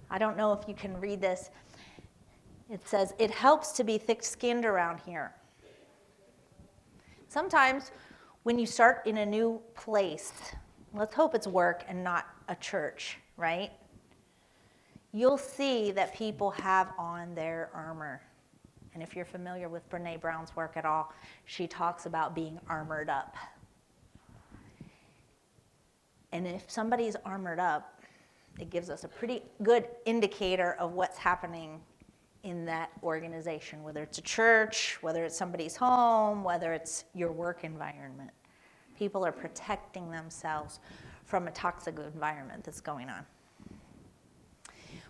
I don't know if you can read this. It says, "It helps to be thick-skinned around here." Sometimes when you start in a new place, let's hope it's work and not a church, right? You'll see that people have on their armor. And if you're familiar with Brené Brown's work at all, she talks about being armored up. And if somebody's armored up, it gives us a pretty good indicator of what's happening in that organization, whether it's a church, whether it's somebody's home, whether it's your work environment, People are protecting themselves from a toxic environment that's going on.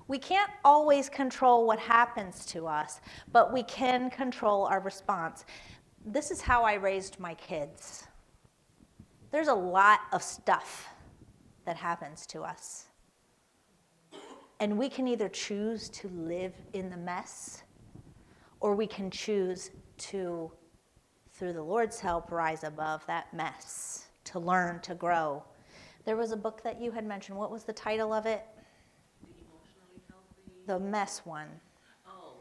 We can't always control what happens to us, but we can control our response. This is how I raised my kids. There's a lot of stuff that happens to us. And we can either choose to live in the mess, or we can choose to, through the Lord's help, rise above that mess, to learn, to grow. There was a book that you had mentioned. What was the title of it? The mess one. Oh,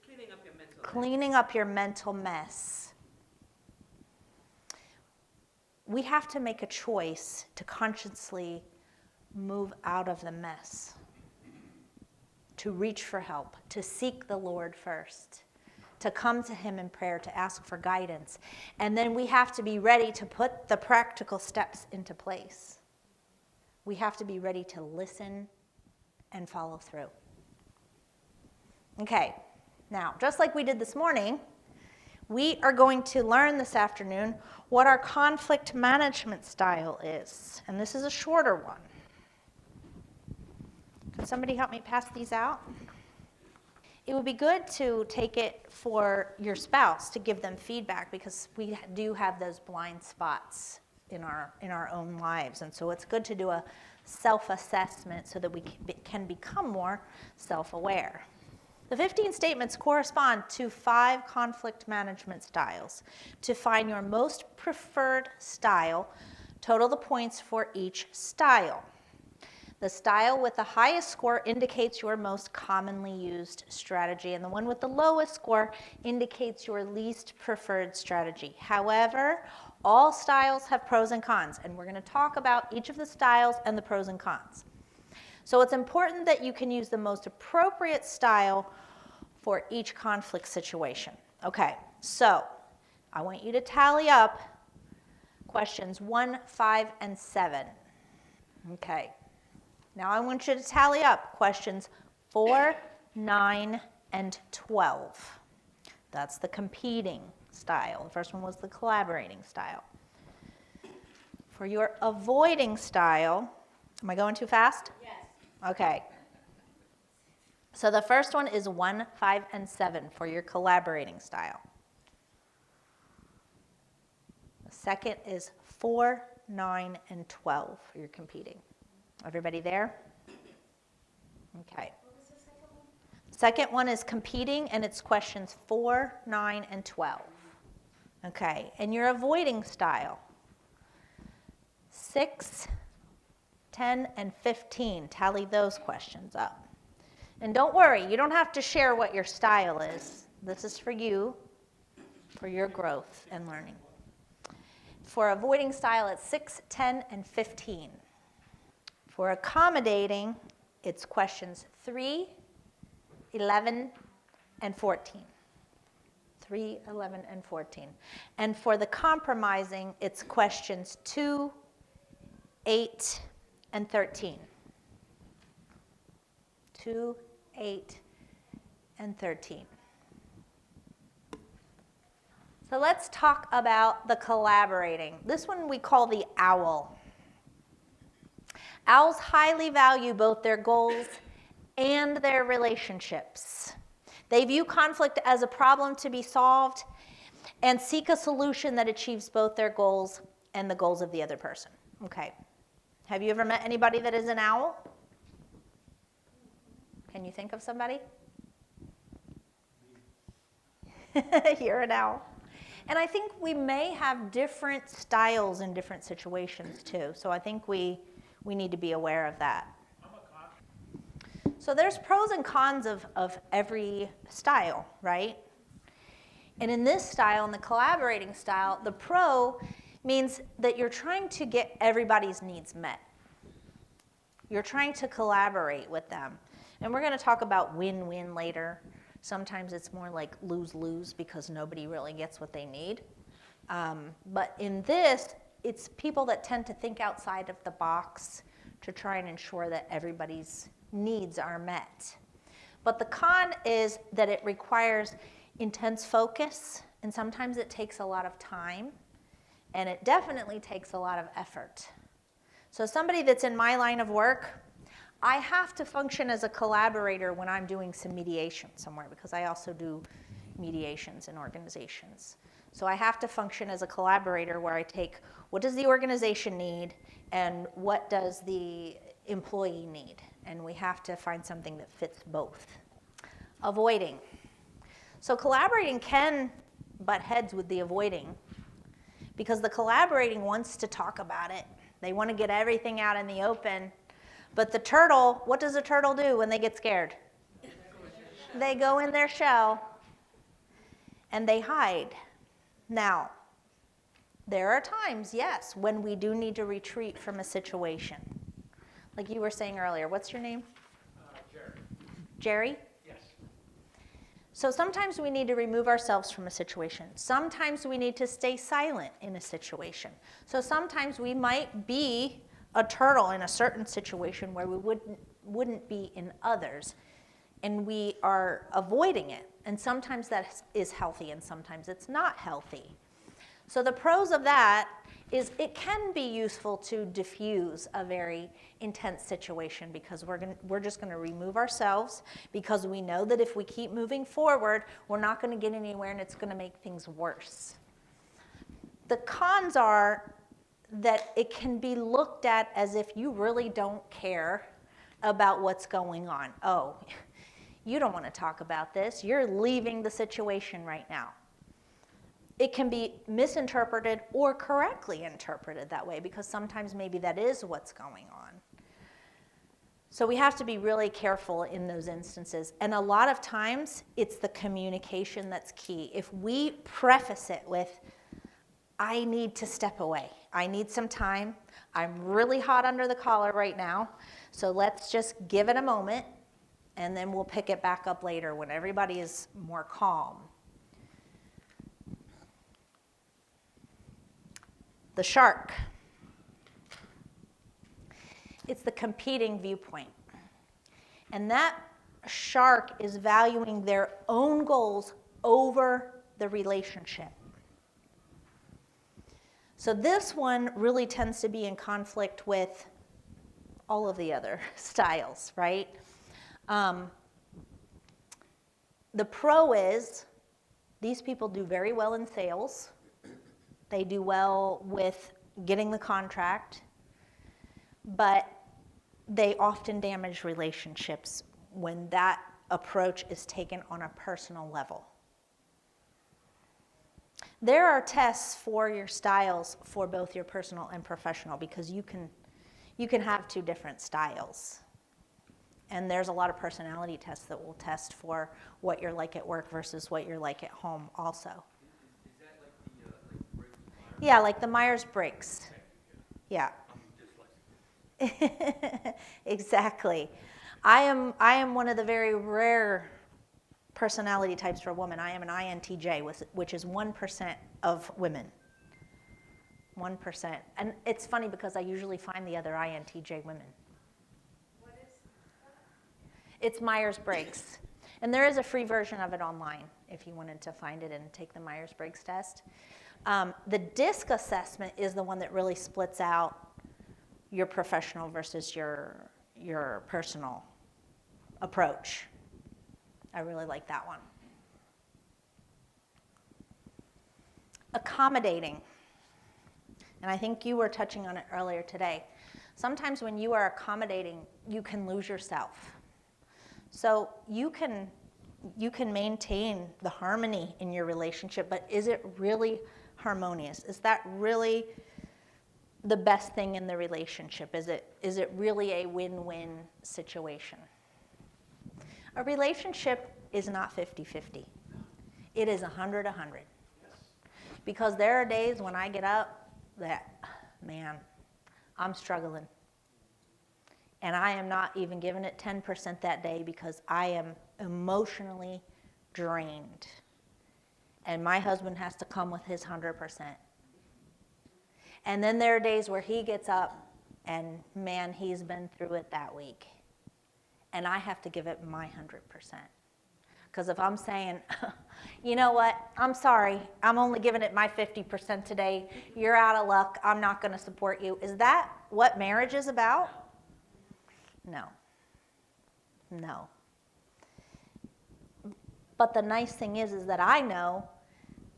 cleaning up your mental. Cleaning up your mental mess. We have to make a choice to consciously move out of the mess, to reach for help, to seek the Lord first, to come to him in prayer, to ask for guidance. And then we have to be ready to put the practical steps into place. We have to be ready to listen and follow through. Okay, now, just like we did this morning, we are going to learn this afternoon what our conflict management style is. And this is a shorter one. Can somebody help me pass these out? It would be good to take it for your spouse to give them feedback, because we do have those blind spots in our own lives. And so it's good to do a self-assessment so that we can become more self-aware. The 15 statements correspond to 5 conflict management styles. To find your most preferred style, total the points for each style. The style with the highest score indicates your most commonly used strategy, and the one with the lowest score indicates your least preferred strategy. However, all styles have pros and cons, and we're going to talk about each of the styles and the pros and cons. So it's important that you can use the most appropriate style for each conflict situation. Okay, so I want you to tally up questions 1, 5, and 7. Okay, now I want you to tally up questions 4, 9, and 12. That's the competing style. The first one was the collaborating style. For your avoiding style, am I going too fast? Yes. Okay. So the first one is 1, 5, and 7 for your collaborating style. The second is 4, 9, and 12 for your competing. Everybody there? Okay. What was the second one? Second one is competing, and it's questions 4, 9, and 12. Okay, and your avoiding style, 6, 10, and 15. Tally those questions up. And don't worry, you don't have to share what your style is. This is for you, for your growth and learning. For avoiding style, it's 6, 10, and 15. For accommodating, it's questions 3, 11, and 14. 3, 11, and 14. And for the compromising, it's questions 2, 8, and 13. 2, 8, and 13. So let's talk about the collaborating. This one we call the owl. Owls highly value both their goals and their relationships. They view conflict as a problem to be solved and seek a solution that achieves both their goals and the goals of the other person. Okay. Have you ever met anybody that is an owl? Can you think of somebody? You're an owl. And I think we may have different styles in different situations too. So I think we need to be aware of that. So there's pros and cons of every style, right? And in this style, in the collaborating style, the pro means that you're trying to get everybody's needs met. You're trying to collaborate with them. And we're going to talk about win-win later. Sometimes it's more like lose-lose because nobody really gets what they need. But in this, it's people that tend to think outside of the box to try and ensure that everybody's needs are met. But the con is that it requires intense focus, and sometimes it takes a lot of time And it definitely takes a lot of effort. So somebody that's in my line of work, I have to function as a collaborator when I'm doing some mediation somewhere, because I also do mediations in organizations. So I have to function as a collaborator where I take what does the organization need and what does the employee need. And we have to find something that fits both. Avoiding. So collaborating can butt heads with the avoiding, because the collaborating wants to talk about it. They want to get everything out in the open. But the turtle, what does a turtle do when they get scared? They go in their shell and they hide. Now, there are times, yes, when we do need to retreat from a situation. Like you were saying earlier, what's your name? Jerry. Jerry? Yes. So sometimes we need to remove ourselves from a situation. Sometimes we need to stay silent in a situation. So sometimes we might be a turtle in a certain situation where we wouldn't be in others, and we are avoiding it. And sometimes that is healthy and sometimes it's not healthy. So the pros of that is it can be useful to diffuse a very intense situation, because we're just going to remove ourselves, because we know that if we keep moving forward, we're not going to get anywhere and it's going to make things worse. The cons are that it can be looked at as if you really don't care about what's going on. Oh, you don't want to talk about this. You're leaving the situation right now. It can be misinterpreted or correctly interpreted that way, because sometimes maybe that is what's going on. So we have to be really careful in those instances. And a lot of times, it's the communication that's key. If we preface it with, I need to step away. I need some time. I'm really hot under the collar right now. So let's just give it a moment, and then we'll pick it back up later when everybody is more calm. The shark. It's the competing viewpoint. And that shark is valuing their own goals over the relationship. So this one really tends to be in conflict with all of the other styles, right? The pro is these people do very well in sales. They do well with getting the contract, but they often damage relationships when that approach is taken on a personal level. There are tests for your styles for both your personal and professional, because you can have two different styles. And there's a lot of personality tests that will test for what you're like at work versus what you're like at home also. Is that like the Briggs-Myers? Yeah, like the Myers-Briggs. Yeah. I'm dyslexic. Exactly. I am one of the very rare personality types for a woman. I am an INTJ, which is 1% of women. 1%. And it's funny because I usually find the other INTJ women. What is? It's Myers-Briggs. And there is a free version of it online if you wanted to find it and take the Myers-Briggs test. The DISC assessment is the one that really splits out your professional versus your personal approach. I really like that one. Accommodating. And I think you were touching on it earlier today. Sometimes when you are accommodating, you can lose yourself. So you can maintain the harmony in your relationship, but is it really harmonious? Is that really the best thing in the relationship? Is it really a win-win situation? A relationship is not 50-50. It is 100-100. Because there are days when I get up that, man, I'm struggling. And I am not even giving it 10% that day because I am emotionally drained. And my husband has to come with his 100%. And then there are days where he gets up and, man, he's been through it that week. And I have to give it my 100%. Because if I'm saying, you know what, I'm sorry, I'm only giving it my 50% today, you're out of luck, I'm not going to support you. Is that what marriage is about? No. No. But the nice thing is that I know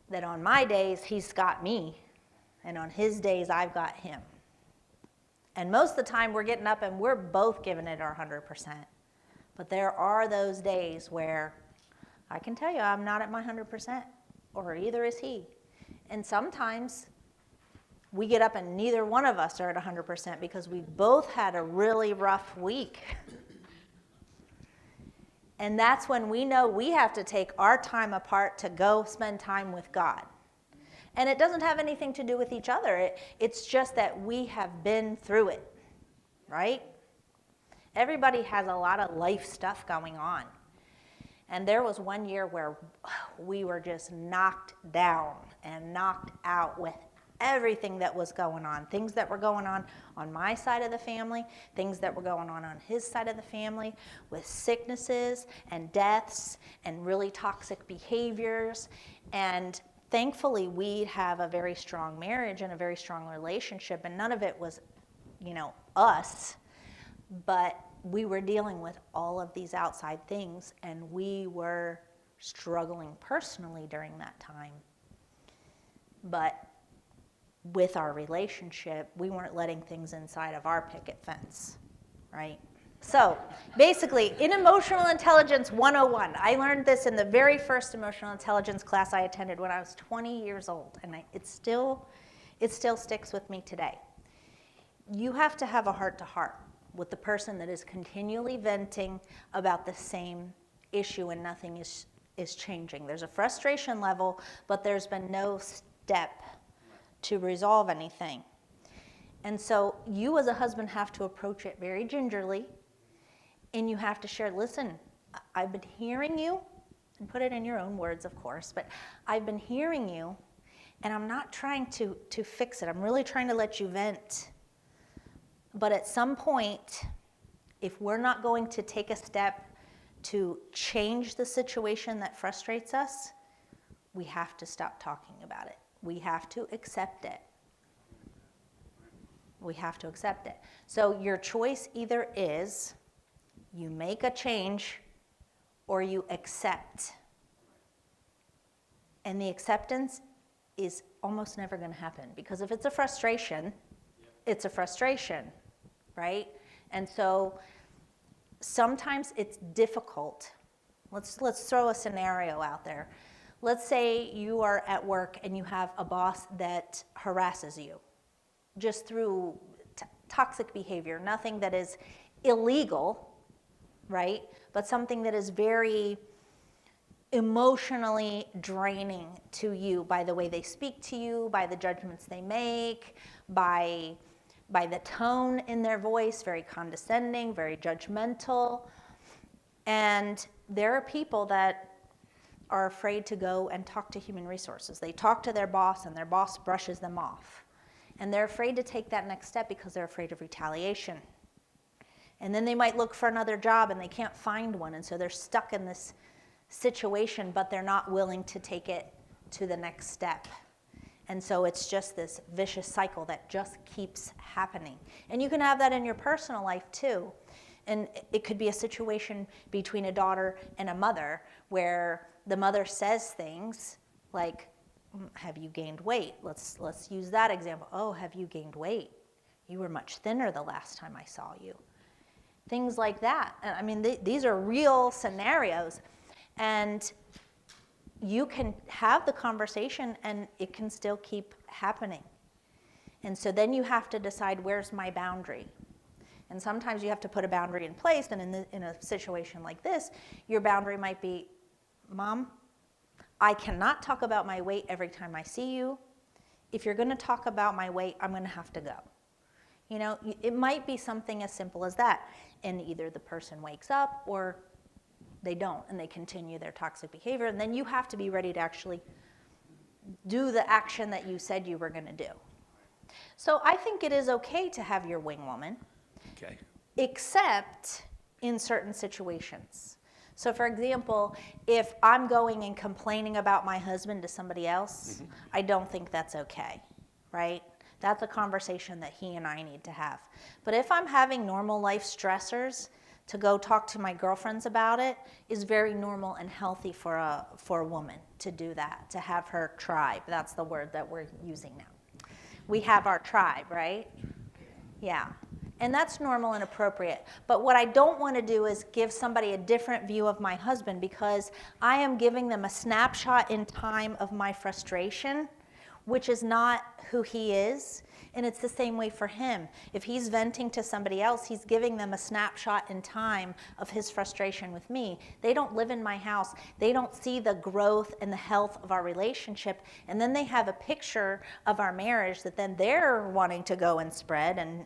that on my days, he's got me, and on his days, I've got him. And most of the time, we're getting up and we're both giving it our 100%. But there are those days where I can tell you I'm not at my 100%, or either is he. And sometimes we get up and neither one of us are at 100% because we both had a really rough week. And that's when we know we have to take our time apart to go spend time with God. And it doesn't have anything to do with each other. It's just that we have been through it, right? Everybody has a lot of life stuff going on. And there was one year where we were just knocked down and knocked out with everything that was going on. Things that were going on my side of the family, things that were going on his side of the family, with sicknesses and deaths and really toxic behaviors. And thankfully, we have a very strong marriage and a very strong relationship, and none of it was, us, but we were dealing with all of these outside things, and we were struggling personally during that time. But with our relationship, we weren't letting things inside of our picket fence, right? So basically, in Emotional Intelligence 101, I learned this in the very first emotional intelligence class I attended when I was 20 years old, and it still sticks with me today. You have to have a heart-to-heart with the person that is continually venting about the same issue and nothing is changing. There's a frustration level, but there's been no step to resolve anything. And so you as a husband have to approach it very gingerly, and you have to share, listen, I've been hearing you, and put it in your own words, of course, but I've been hearing you, and I'm not trying to fix it. I'm really trying to let you vent. But at some point, if we're not going to take a step to change the situation that frustrates us, we have to stop talking about it. We have to accept it. We have to accept it. So your choice either is you make a change or you accept. And the acceptance is almost never going to happen, because if it's a frustration, it's a frustration, right? And so sometimes it's difficult. Let's throw a scenario out there. Let's say you are at work and you have a boss that harasses you just through toxic behavior, nothing that is illegal, right? But something that is very emotionally draining to you by the way they speak to you, by the judgments they make, by the tone in their voice, very condescending, very judgmental. And there are people that are afraid to go and talk to human resources. They talk to their boss, and their boss brushes them off. And they're afraid to take that next step because they're afraid of retaliation. And then they might look for another job, and they can't find one, and so they're stuck in this situation, but they're not willing to take it to the next step. And so it's just this vicious cycle that just keeps happening. And you can have that in your personal life too. And it could be a situation between a daughter and a mother where the mother says things like, have you gained weight? Let's use that example. Oh, have you gained weight? You were much thinner the last time I saw you. Things like that. I mean, these are real scenarios. And you can have the conversation and it can still keep happening. And so then you have to decide, where's my boundary? And sometimes you have to put a boundary in place, and in a situation like this, your boundary might be, Mom, I cannot talk about my weight every time I see you. If you're going to talk about my weight, I'm going to have to go. You know, it might be something as simple as that. And either the person wakes up or they don't, and they continue their toxic behavior. And then you have to be ready to actually do the action that you said you were going to do. So I think it is okay to have your wing woman. Okay. Except in certain situations. So for example, if I'm going and complaining about my husband to somebody else, I don't think that's okay, right? That's a conversation that he and I need to have. But if I'm having normal life stressors, to go talk to my girlfriends about it is very normal and healthy for a woman to do that, to have her tribe. That's the word that we're using now. We have our tribe, right? Yeah. And that's normal and appropriate. But what I don't want to do is give somebody a different view of my husband, because I am giving them a snapshot in time of my frustration, which is not who he is. And it's the same way for him. If he's venting to somebody else, he's giving them a snapshot in time of his frustration with me. They don't live in my house. They don't see the growth and the health of our relationship. And then they have a picture of our marriage that then they're wanting to go and spread and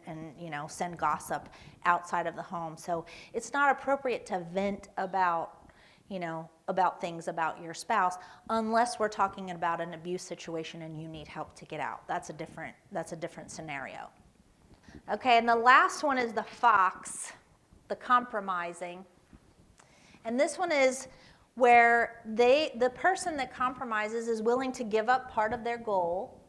send gossip outside of the home. So it's not appropriate to vent about things about your spouse, unless we're talking about an abuse situation and you need help to get out. That's a different scenario. Okay, and the last one is the fox, the compromising. And this one is where the person that compromises is willing to give up part of their goal,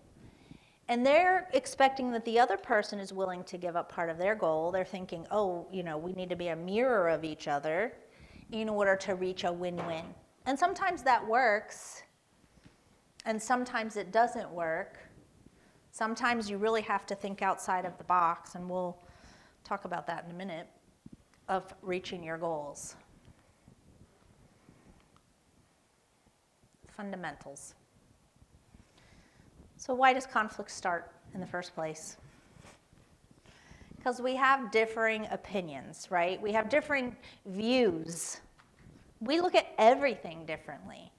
and they're expecting that the other person is willing to give up part of their goal. They're thinking, we need to be a mirror of each other in order to reach a win-win. And sometimes that works, and sometimes it doesn't work. Sometimes you really have to think outside of the box, and we'll talk about that in a minute, of reaching your goals. Fundamentals. So why does conflict start in the first place? Because we have differing opinions, right? We have differing views. We look at everything differently.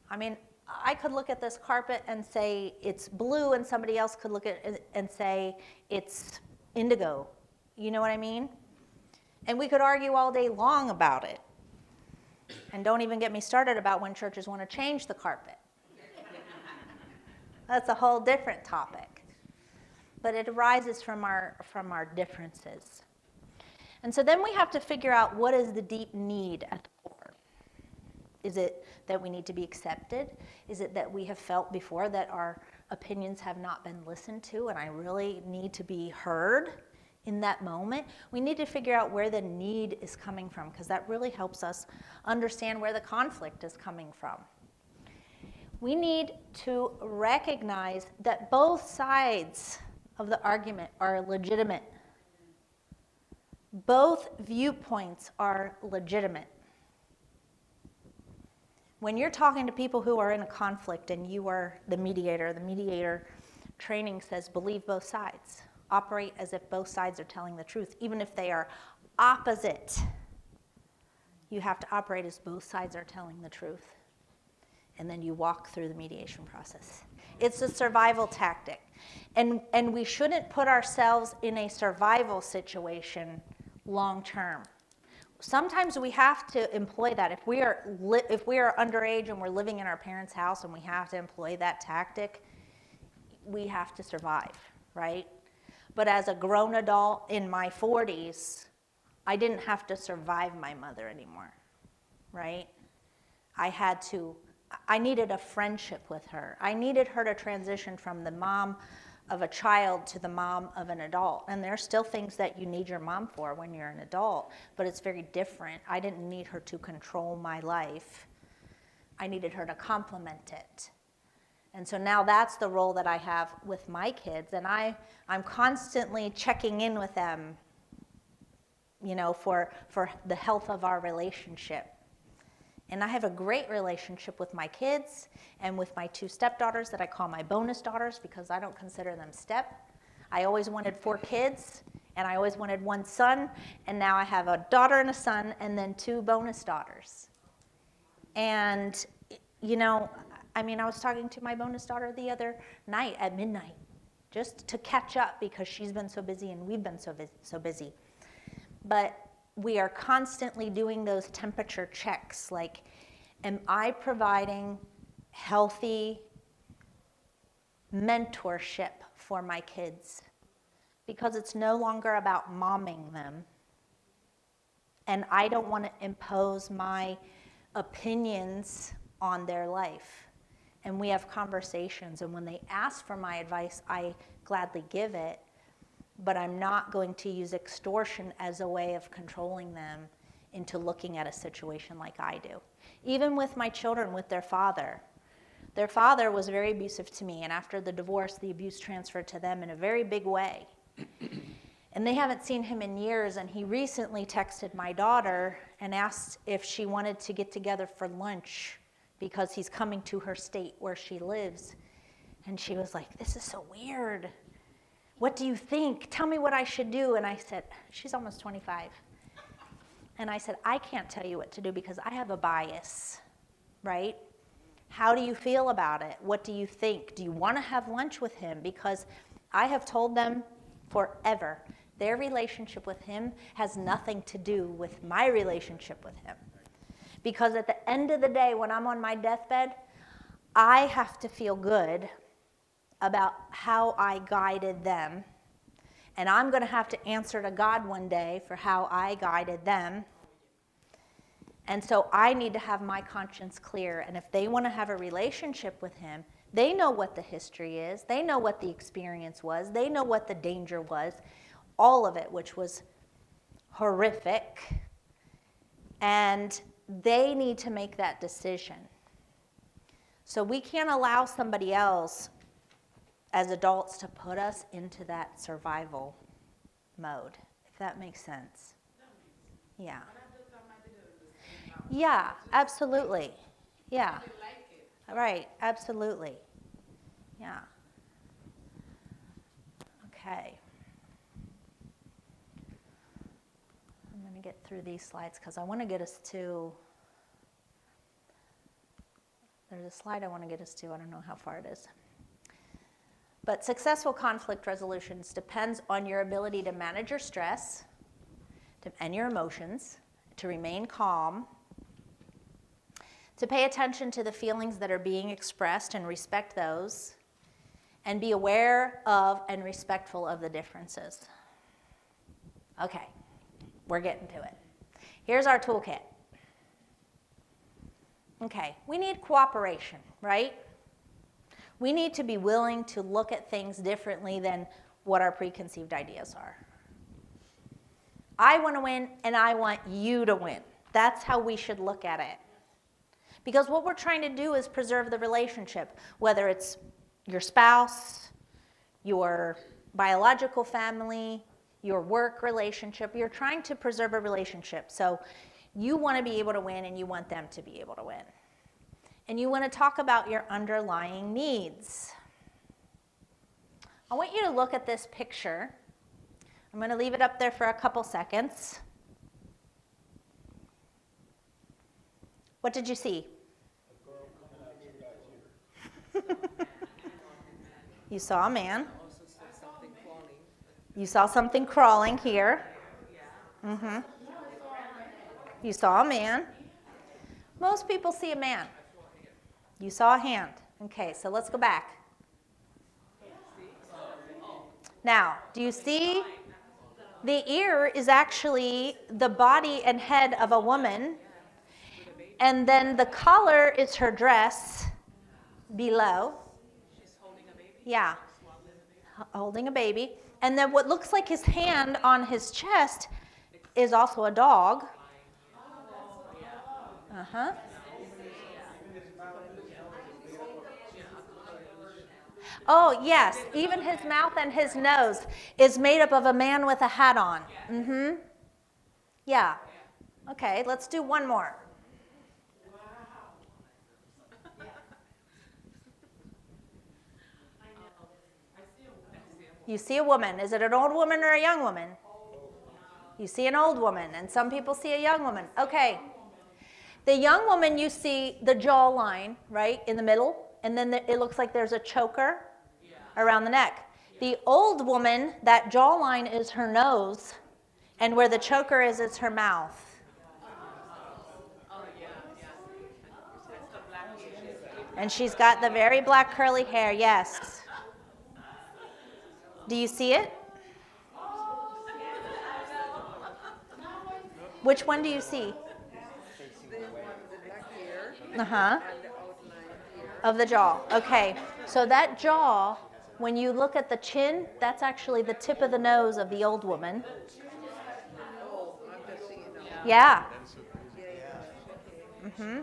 I mean, I could look at this carpet and say it's blue, and somebody else could look at it and say it's indigo. You know what I mean? And we could argue all day long about it. And don't even get me started about when churches want to change the carpet. That's a whole different topic. But it arises from our differences. And so then we have to figure out, what is the deep need at the core? Is it that we need to be accepted? Is it that we have felt before that our opinions have not been listened to and I really need to be heard in that moment? We need to figure out where the need is coming from, because that really helps us understand where the conflict is coming from. We need to recognize that both sides of the argument are legitimate. Both viewpoints are legitimate. When you're talking to people who are in a conflict and you are the mediator training says believe both sides. Operate as if both sides are telling the truth, even if they are opposite. You have to operate as both sides are telling the truth. And then you walk through the mediation process. It's a survival tactic. And we shouldn't put ourselves in a survival situation long term. Sometimes we have to employ that. If we are underage and we're living in our parents' house and we have to employ that tactic, we have to survive, right? But as a grown adult in my 40s, I didn't have to survive my mother anymore, right? I needed a friendship with her. I needed her to transition from the mom of a child to the mom of an adult. And there's still things that you need your mom for when you're an adult, but it's very different. I didn't need her to control my life. I needed her to complement it. And so now that's the role that I have with my kids, and I'm constantly checking in with them, for the health of our relationship. And I have a great relationship with my kids and with my 2 stepdaughters that I call my bonus daughters, because I don't consider them step. I always wanted 4 kids, and I always wanted 1 son, and now I have a daughter and a son and then 2 bonus daughters. And, I was talking to my bonus daughter the other night at midnight just to catch up, because she's been so busy and we've been so busy. But we are constantly doing those temperature checks, like, am I providing healthy mentorship for my kids? Because it's no longer about momming them and I don't want to impose my opinions on their life. And we have conversations, and when they ask for my advice, I gladly give it, but I'm not going to use extortion as a way of controlling them into looking at a situation like I do. Even with my children, with their father. Their father was very abusive to me, and after the divorce, the abuse transferred to them in a very big way. And they haven't seen him in years, and he recently texted my daughter and asked if she wanted to get together for lunch because he's coming to her state where she lives. And she was like, this is so weird. What do you think? Tell me what I should do. And I said, she's almost 25. And I said, I can't tell you what to do because I have a bias, right? How do you feel about it? What do you think? Do you want to have lunch with him? Because I have told them forever, their relationship with him has nothing to do with my relationship with him. Because at the end of the day, when I'm on my deathbed, I have to feel good about how I guided them. And I'm going to have to answer to God one day for how I guided them. And so I need to have my conscience clear. And if they want to have a relationship with him, they know what the history is. They know what the experience was. They know what the danger was. All of it, which was horrific. And they need to make that decision. So we can't allow somebody else as adults to put us into that survival mode, if that makes sense. Yeah. Yeah, absolutely. Yeah. Right, absolutely. Yeah. Okay. I'm going to get through these slides because I want to get us to, there's a slide I want to get us to. I don't know how far it is. But successful conflict resolutions depends on your ability to manage your stress and your emotions, to remain calm, to pay attention to the feelings that are being expressed and respect those, and be aware of and respectful of the differences. Okay, we're getting to it. Here's our toolkit. Okay, we need cooperation, right? We need to be willing to look at things differently than what our preconceived ideas are. I want to win, and I want you to win. That's how we should look at it. Because what we're trying to do is preserve the relationship, whether it's your spouse, your biological family, your work relationship. You're trying to preserve a relationship. So you want to be able to win, and you want them to be able to win. And you want to talk about your underlying needs. I want you to look at this picture. I'm going to leave it up there for a couple seconds. What did you see? You saw a man. You saw something crawling here. Mm-hmm. You saw a man. Most people see a man. You saw a hand. Okay, so let's go back. Now, do you see? The ear is actually the body and head of a woman. And then the collar is her dress below. She's holding a baby? Yeah, holding a baby. And then what looks like his hand on his chest is also a dog. Uh-huh. Oh, yes, even his mouth and his nose is made up of a man with a hat on. Mm-hmm. Yeah. Okay, let's do one more. You see a woman. Is it an old woman or a young woman? You see an old woman, and some people see a young woman. Okay. The young woman, you see the jawline, right, in the middle, and then it looks like there's a choker around the neck. The old woman, that jawline is her nose, and where the choker is her mouth. And she's got the very black curly hair, yes. Do you see it? Which one do you see? Uh-huh. Of the jaw. Okay. So that jaw, when you look at the chin, that's actually the tip of the nose of the old woman. Yeah. Mm-hmm.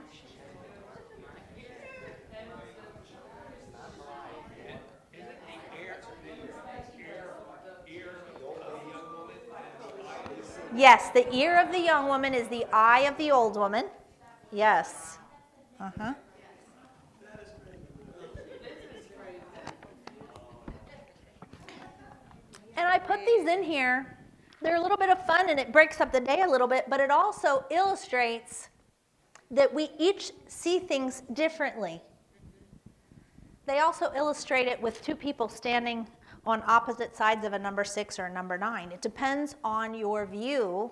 Yes, the ear of the young woman is the eye of the old woman. Yes. Uh-huh. And I put these in here. They're a little bit of fun and it breaks up the day a little bit, but it also illustrates that we each see things differently. They also illustrate it with two people standing on opposite sides of a number 6 or a number 9. It depends on your view,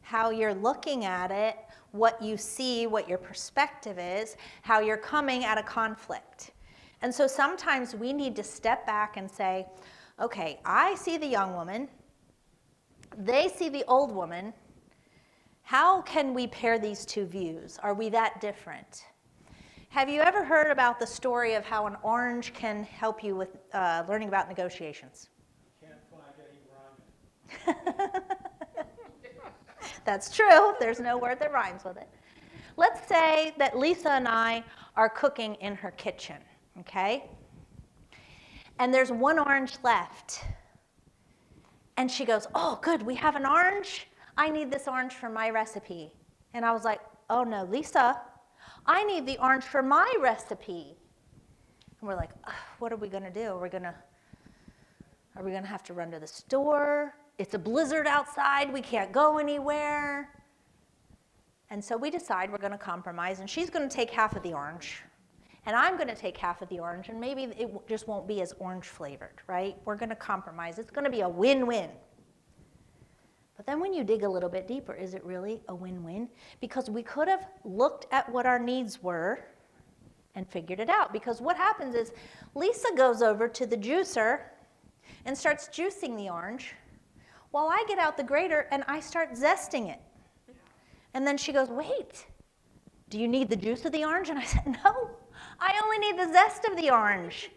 how you're looking at it, what you see, what your perspective is, how you're coming at a conflict. And so sometimes we need to step back and say, okay, I see the young woman, they see the old woman. How can we pair these two views? Are we that different? Have you ever heard about the story of how an orange can help you with learning about negotiations? Can't find any rhyme. That's true. There's no word that rhymes with it. Let's say that Lisa and I are cooking in her kitchen, okay? And there's one orange left. And she goes, oh, good, we have an orange. I need this orange for my recipe. And I was like, oh, no, Lisa, I need the orange for my recipe. And we're like, what are we going to do? Are we going to have to run to the store? It's a blizzard outside. We can't go anywhere. And so we decide we're going to compromise, and she's going to take half of the orange, and I'm going to take half of the orange, and maybe it just won't be as orange flavored, right? We're going to compromise. It's going to be a win-win. But then when you dig a little bit deeper, is it really a win-win? Because we could have looked at what our needs were and figured it out. Because what happens is Lisa goes over to the juicer and starts juicing the orange while I get out the grater and I start zesting it. And then she goes, wait, do you need the juice of the orange? And I said, no, I only need the zest of the orange.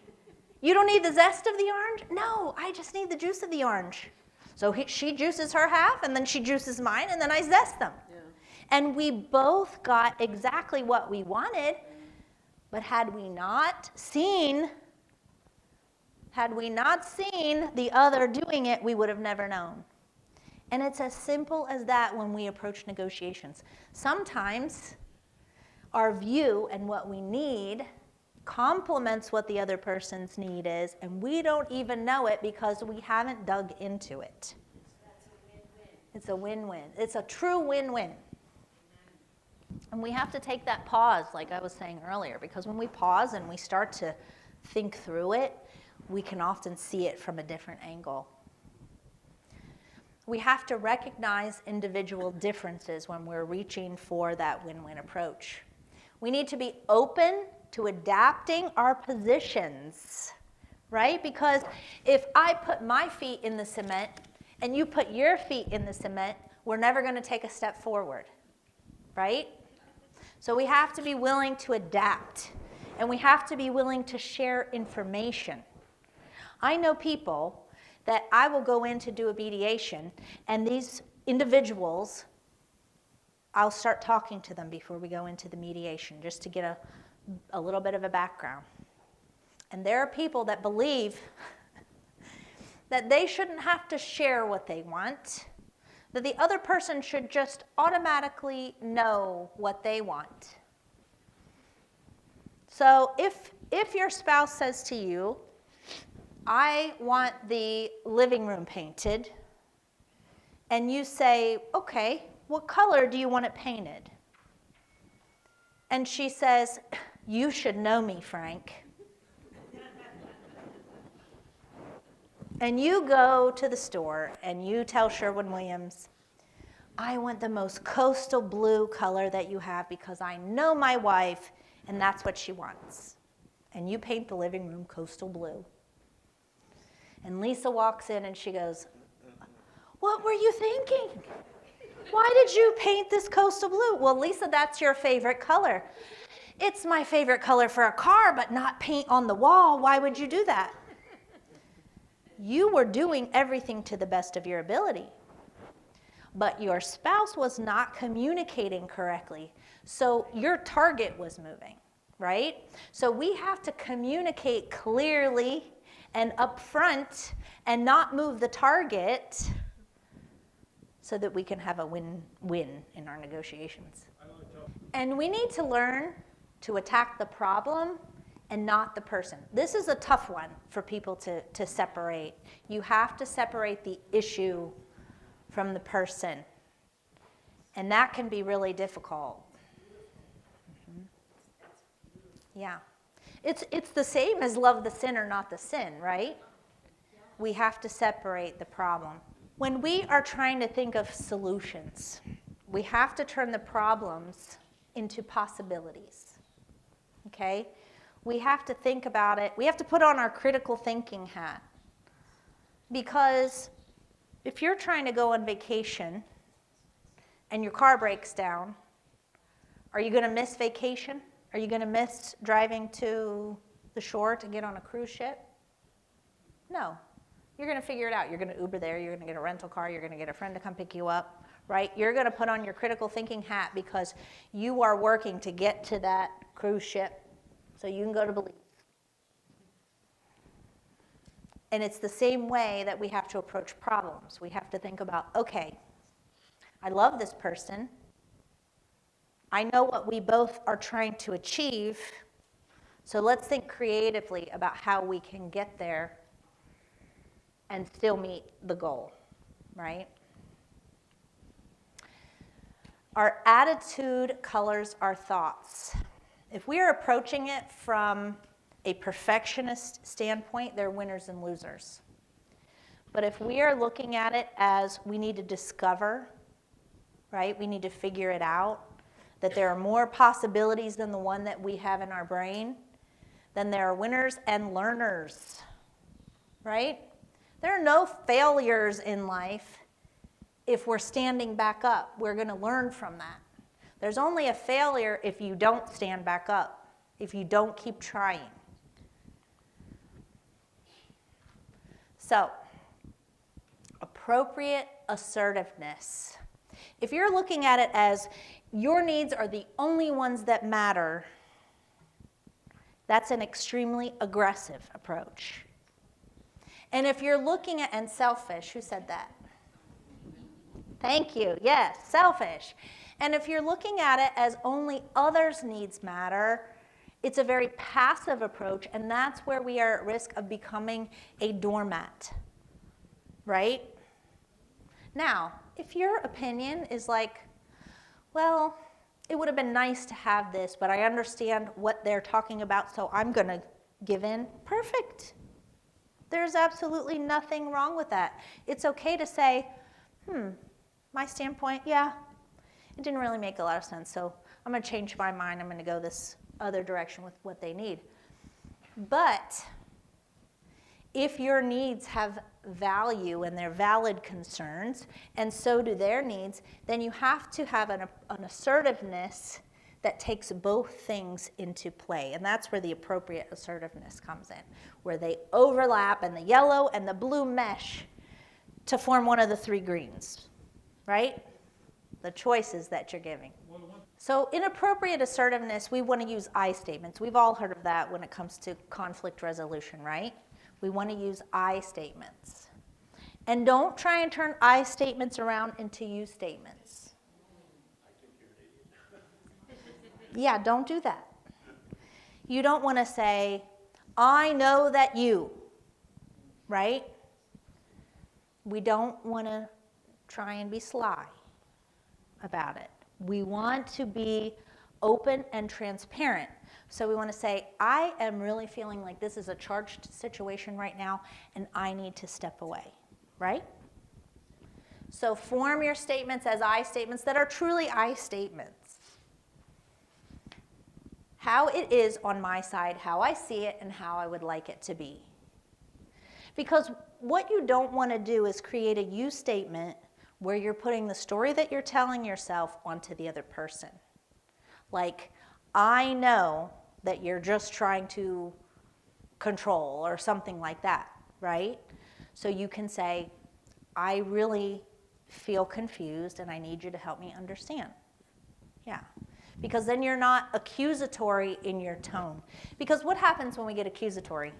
You don't need the zest of the orange? No, I just need the juice of the orange. So she juices her half, and then she juices mine, and then I zest them. Yeah. And we both got exactly what we wanted, but had we not seen the other doing it, we would have never known. And it's as simple as that when we approach negotiations. Sometimes our view and what we need complements what the other person's need is, and we don't even know it because we haven't dug into it. That's a win-win. It's a win-win. It's a true win-win. And we have to take that pause, like I was saying earlier, because when we pause and we start to think through it, we can often see it from a different angle. We have to recognize individual differences when we're reaching for that win-win approach. We need to be open to adapting our positions, right? Because if I put my feet in the cement and you put your feet in the cement, we're never going to take a step forward, right? So we have to be willing to adapt, and we have to be willing to share information. I know people that I will go in to do a mediation, and these individuals, I'll start talking to them before we go into the mediation, just to get a little bit of a background. And there are people that believe that they shouldn't have to share what they want, that the other person should just automatically know what they want. So if your spouse says to you, I want the living room painted, and you say, okay, what color do you want it painted? And she says, you should know me, Frank. And you go to the store and you tell Sherwin-Williams, I want the most coastal blue color that you have because I know my wife and that's what she wants. And you paint the living room coastal blue. And Lisa walks in and she goes, what were you thinking? Why did you paint this coastal blue? Well, Lisa, that's your favorite color. It's my favorite color for a car, but not paint on the wall. Why would you do that? You were doing everything to the best of your ability, but your spouse was not communicating correctly. So your target was moving, right? So we have to communicate clearly and upfront and not move the target so that we can have a win-win in our negotiations. And we need to learn to attack the problem and not the person. This is a tough one for people to separate. You have to separate the issue from the person. And that can be really difficult. Yeah. It's the same as love the sinner, not the sin, right? We have to separate the problem. When we are trying to think of solutions, we have to turn the problems into possibilities. Okay? We have to think about it. We have to put on our critical thinking hat. Because if you're trying to go on vacation and your car breaks down, are you going to miss vacation? Are you going to miss driving to the shore to get on a cruise ship? No. You're going to figure it out. You're going to Uber there. You're going to get a rental car. You're going to get a friend to come pick you up, right? You're going to put on your critical thinking hat because you are working to get to that cruise ship so you can go to Belize. And it's the same way that we have to approach problems. We have to think about, okay, I love this person. I know what we both are trying to achieve, so let's think creatively about how we can get there and still meet the goal, right? Our attitude colors our thoughts. If we are approaching it from a perfectionist standpoint, they're winners and losers. But if we are looking at it as we need to discover, right? We need to figure it out, that there are more possibilities than the one that we have in our brain, then there are winners and learners, right? There are no failures in life if we're standing back up. We're going to learn from that. There's only a failure if you don't stand back up, if you don't keep trying. So, appropriate assertiveness. If you're looking at it as your needs are the only ones that matter, that's an extremely aggressive approach. And if you're looking at, and selfish, who said that? Thank you, yes, selfish. And if you're looking at it as only others' needs matter, it's a very passive approach, and that's where we are at risk of becoming a doormat, right? Now, if your opinion is like, well, it would have been nice to have this, but I understand what they're talking about, so I'm going to give in, perfect. There's absolutely nothing wrong with that. It's okay to say, my standpoint, yeah, it didn't really make a lot of sense, so I'm going to change my mind. I'm going to go this other direction with what they need. But if your needs have value and they're valid concerns, and so do their needs, then you have to have an assertiveness that takes both things into play. And that's where the appropriate assertiveness comes in, where they overlap and the yellow and the blue mesh to form one of the three greens, right? The choices that you're giving. So in appropriate assertiveness, we want to use I statements. We've all heard of that when it comes to conflict resolution, right? We want to use I statements. And don't try and turn I statements around into you statements. Yeah, don't do that. You don't want to say, I know that you, right? We don't want to try and be sly about it. We want to be open and transparent. So we want to say, I am really feeling like this is a charged situation right now, and I need to step away, right? So form your statements as I statements that are truly I statements. How it is on my side, how I see it, and how I would like it to be. Because what you don't want to do is create a you statement where you're putting the story that you're telling yourself onto the other person. Like, I know that you're just trying to control or something like that, right? So you can say, I really feel confused and I need you to help me understand. Yeah. Because then you're not accusatory in your tone. Because what happens when we get accusatory?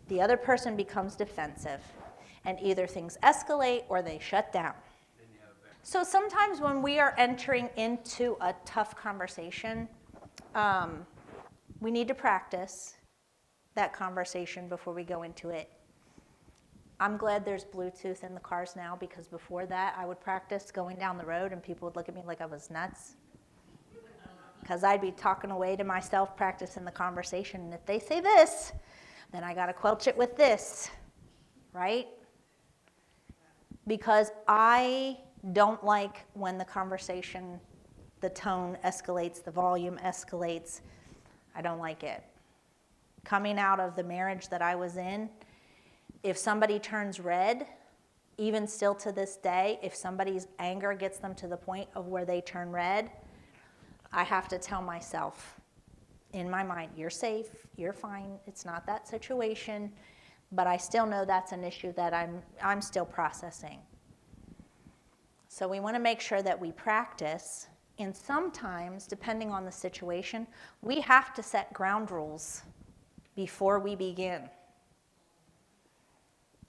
The other person becomes defensive, and either things escalate or they shut down. So sometimes when we are entering into a tough conversation, we need to practice that conversation before we go into it. I'm glad there's Bluetooth in the cars now, because before that I would practice going down the road and people would look at me like I was nuts. Because I'd be talking away to myself, practicing the conversation, and if they say this, then I got to quelch it with this, right? Because I don't like when the conversation, the tone escalates, the volume escalates. I don't like it. Coming out of the marriage that I was in, if somebody turns red, even still to this day, if somebody's anger gets them to the point of where they turn red, I have to tell myself in my mind, you're safe, you're fine, it's not that situation, but I still know that's an issue that I'm still processing. So we want to make sure that we practice, and sometimes, depending on the situation, we have to set ground rules before we begin.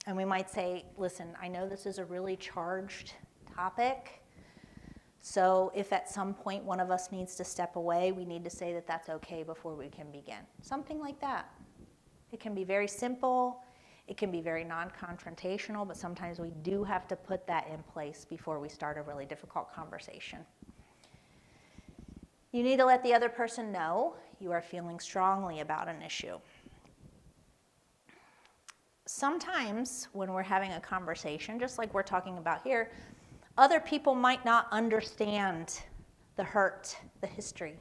And we might say, listen, I know this is a really charged topic, so if at some point one of us needs to step away, we need to say that that's okay before we can begin. Something like that. It can be very simple. It can be very non-confrontational, but sometimes we do have to put that in place before we start a really difficult conversation. You need to let the other person know you are feeling strongly about an issue. Sometimes when we're having a conversation, just like we're talking about here, other people might not understand the hurt, the history,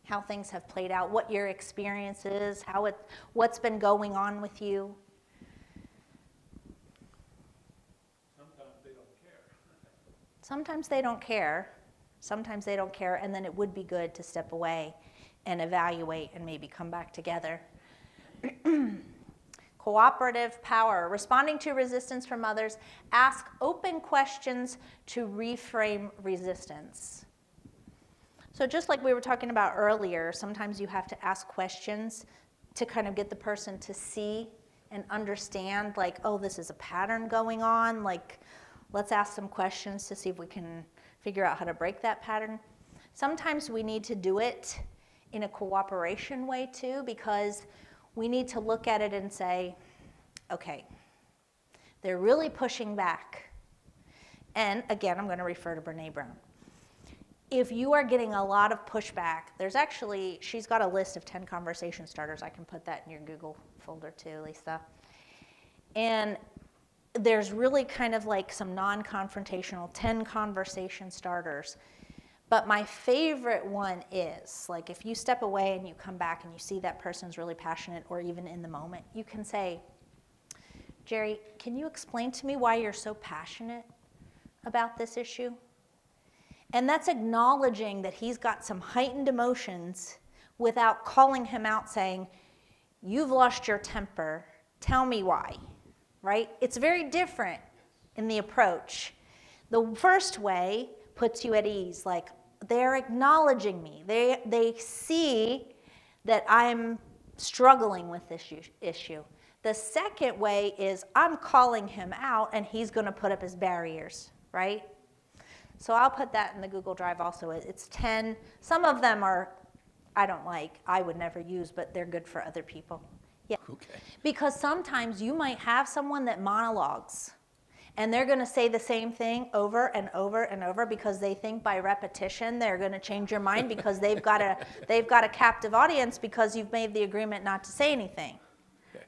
how things have played out, what your experience is, what's been going on with you. Sometimes they don't care. Sometimes they don't care. Sometimes they don't care, and then it would be good to step away and evaluate and maybe come back together. Cooperative power, responding to resistance from others. Ask open questions to reframe resistance. So just like we were talking about earlier, sometimes you have to ask questions to kind of get the person to see and understand, like, oh, this is a pattern going on. Like, let's ask some questions to see if we can figure out how to break that pattern. Sometimes we need to do it in a cooperation way too, because we need to look at it and say, okay, they're really pushing back. And again, I'm going to refer to Brené Brown. If you are getting a lot of pushback, she's got a list of 10 conversation starters. I can put that in your Google folder too, Lisa. And there's really kind of like some non-confrontational 10 conversation starters. But my favorite one is, like, if you step away and you come back and you see that person's really passionate, or even in the moment, you can say, Jerry, can you explain to me why you're so passionate about this issue? And that's acknowledging that he's got some heightened emotions without calling him out saying, you've lost your temper, tell me why, right? It's very different in the approach. The first way puts you at ease, like, they're acknowledging me. They see that I'm struggling with this issue. The second way is I'm calling him out and he's going to put up his barriers, right? So I'll put that in the Google Drive also. It's 10. Some of them I would never use, but they're good for other people. Yeah. Okay. Because sometimes you might have someone that monologues, and they're going to say the same thing over and over and over because they think by repetition they're going to change your mind because they've got a captive audience because you've made the agreement not to say anything,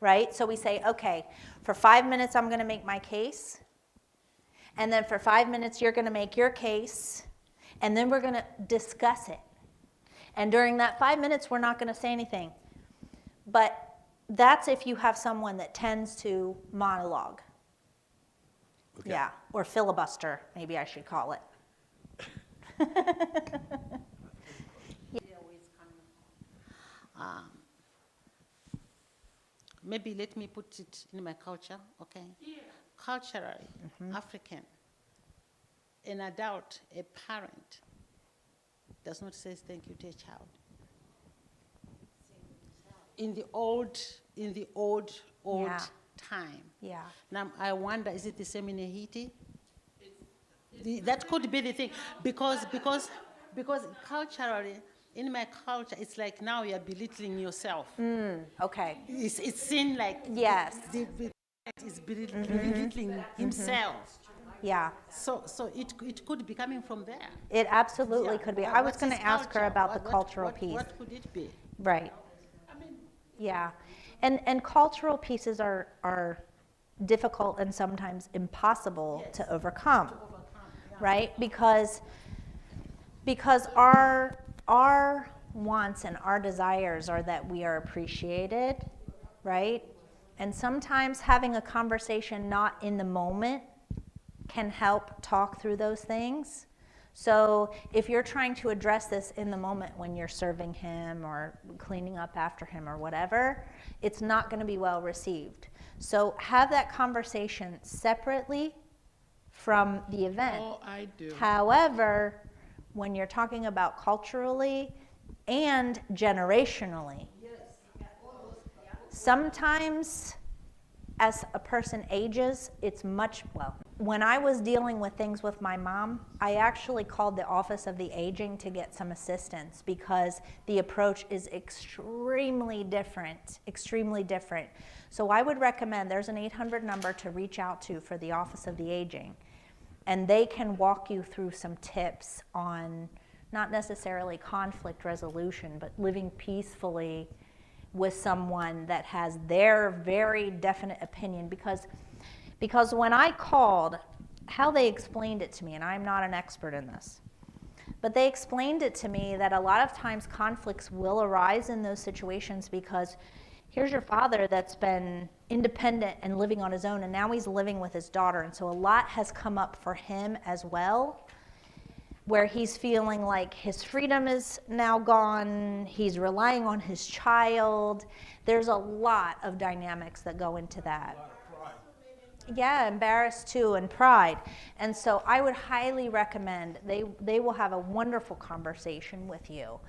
right? So we say, okay, for 5 minutes I'm going to make my case, and then for 5 minutes you're going to make your case, and then we're going to discuss it. And during that 5 minutes we're not going to say anything. But that's if you have someone that tends to monologue. Yeah, or filibuster, maybe I should call it. Maybe let me put it in my culture, okay? Culturally, African, an adult, a parent, does not say thank you to a child. In the old Yeah. time. Yeah. Now I wonder, is it the same in Haiti? That could be the thing, because culturally, in my culture, it's like now you're belittling yourself. Okay. It's seen like Yes. the parent is belittling himself. Yeah. So it could be coming from there. It absolutely Yeah. could be. What- I was what's going to his ask her culture? about the What- cultural what- piece. What could it be? Right. Yeah. And cultural pieces are difficult and sometimes impossible to overcome. Right? Because our wants and our desires are that we are appreciated, right? And sometimes having a conversation not in the moment can help talk through those things. So if you're trying to address this in the moment when you're serving him or cleaning up after him or whatever, it's not going to be well received. So have that conversation separately from the event. Oh, I do. However, when you're talking about culturally and generationally, sometimes as a person ages, it's much, well, when I was dealing with things with my mom, I actually called the Office of the Aging to get some assistance because the approach is extremely different, extremely different. So I would recommend, there's an 800 number to reach out to for the Office of the Aging. And they can walk you through some tips on not necessarily conflict resolution, but living peacefully with someone that has their very definite opinion. Because when I called, how they explained it to me, and I'm not an expert in this, but they explained it to me that a lot of times conflicts will arise in those situations because here's your father that's been independent and living on his own, and now he's living with his daughter. And so a lot has come up for him as well, where he's feeling like his freedom is now gone, he's relying on his child. There's a lot of dynamics that go into that. Yeah, embarrassed too, and pride. And so I would highly recommend, they will have a wonderful conversation with you.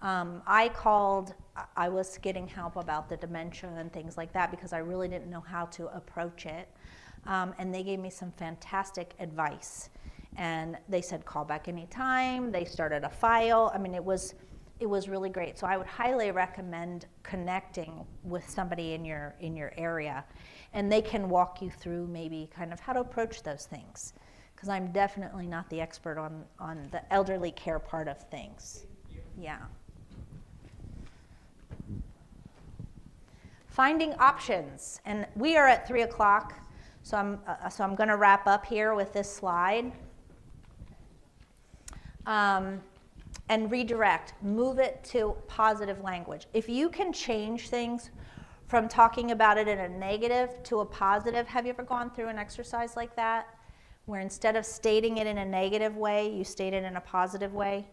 I called, I was getting help about the dementia and things like that because I really didn't know how to approach it. And they gave me some fantastic advice. And they said, call back anytime. They started a file. I mean, it was really great. So I would highly recommend connecting with somebody in your area. And they can walk you through maybe kind of how to approach those things. Because I'm definitely not the expert on the elderly care part of things. Yeah. Finding options. And we are at 3 o'clock. So I'm going to wrap up here with this slide. And redirect, move it to positive language. If you can change things from talking about it in a negative to a positive, have you ever gone through an exercise like that? Where instead of stating it in a negative way, you state it in a positive way?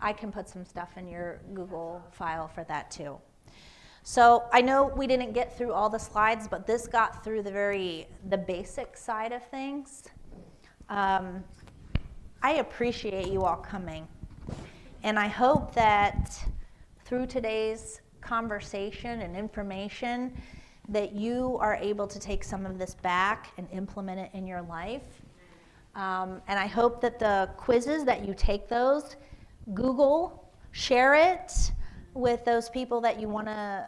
I can put some stuff in your Google file for that too. So I know we didn't get through all the slides, but this got through the basic side of things. I appreciate you all coming. And I hope that through today's conversation and information that you are able to take some of this back and implement it in your life. And I hope that the quizzes, that you take those, Google, share it with those people that you want to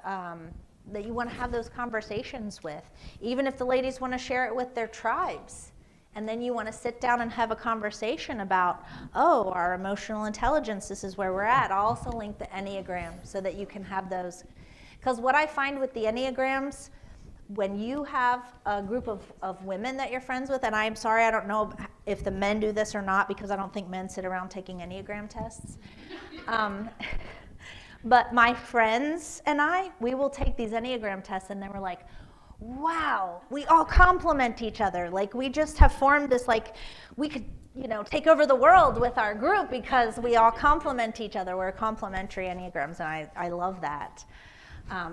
have those conversations with. Even if the ladies want to share it with their tribes. And then you want to sit down and have a conversation about, oh, our emotional intelligence, this is where we're at. I'll also link the Enneagram so that you can have those. Because what I find with the Enneagrams, when you have a group of women that you're friends with, and I'm sorry, I don't know if the men do this or not, because I don't think men sit around taking Enneagram tests. But my friends and we will take these Enneagram tests, and then we're like, wow, we all complement each other. Like, we just have formed this, like, we could, take over the world with our group because we all complement each other. We're complementary Enneagrams, and I love that.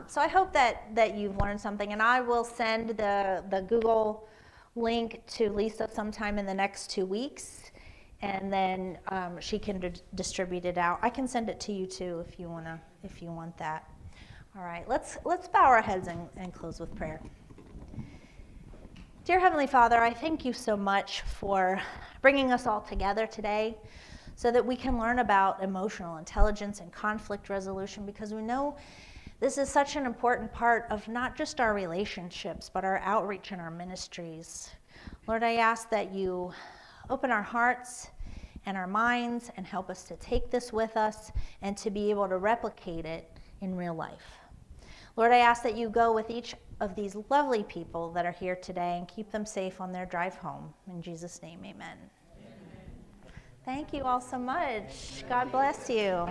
So I hope that you've learned something, and I will send the Google link to Lisa sometime in the next 2 weeks, and then she can distribute it out. I can send it to you too if you want that. All right, let's bow our heads and close with prayer. Dear Heavenly Father, I thank you so much for bringing us all together today so that we can learn about emotional intelligence and conflict resolution, because we know this is such an important part of not just our relationships, but our outreach and our ministries. Lord, I ask that you open our hearts and our minds and help us to take this with us and to be able to replicate it in real life. Lord, I ask that you go with each of these lovely people that are here today and keep them safe on their drive home. In Jesus' name, amen. Thank you all so much. God bless you.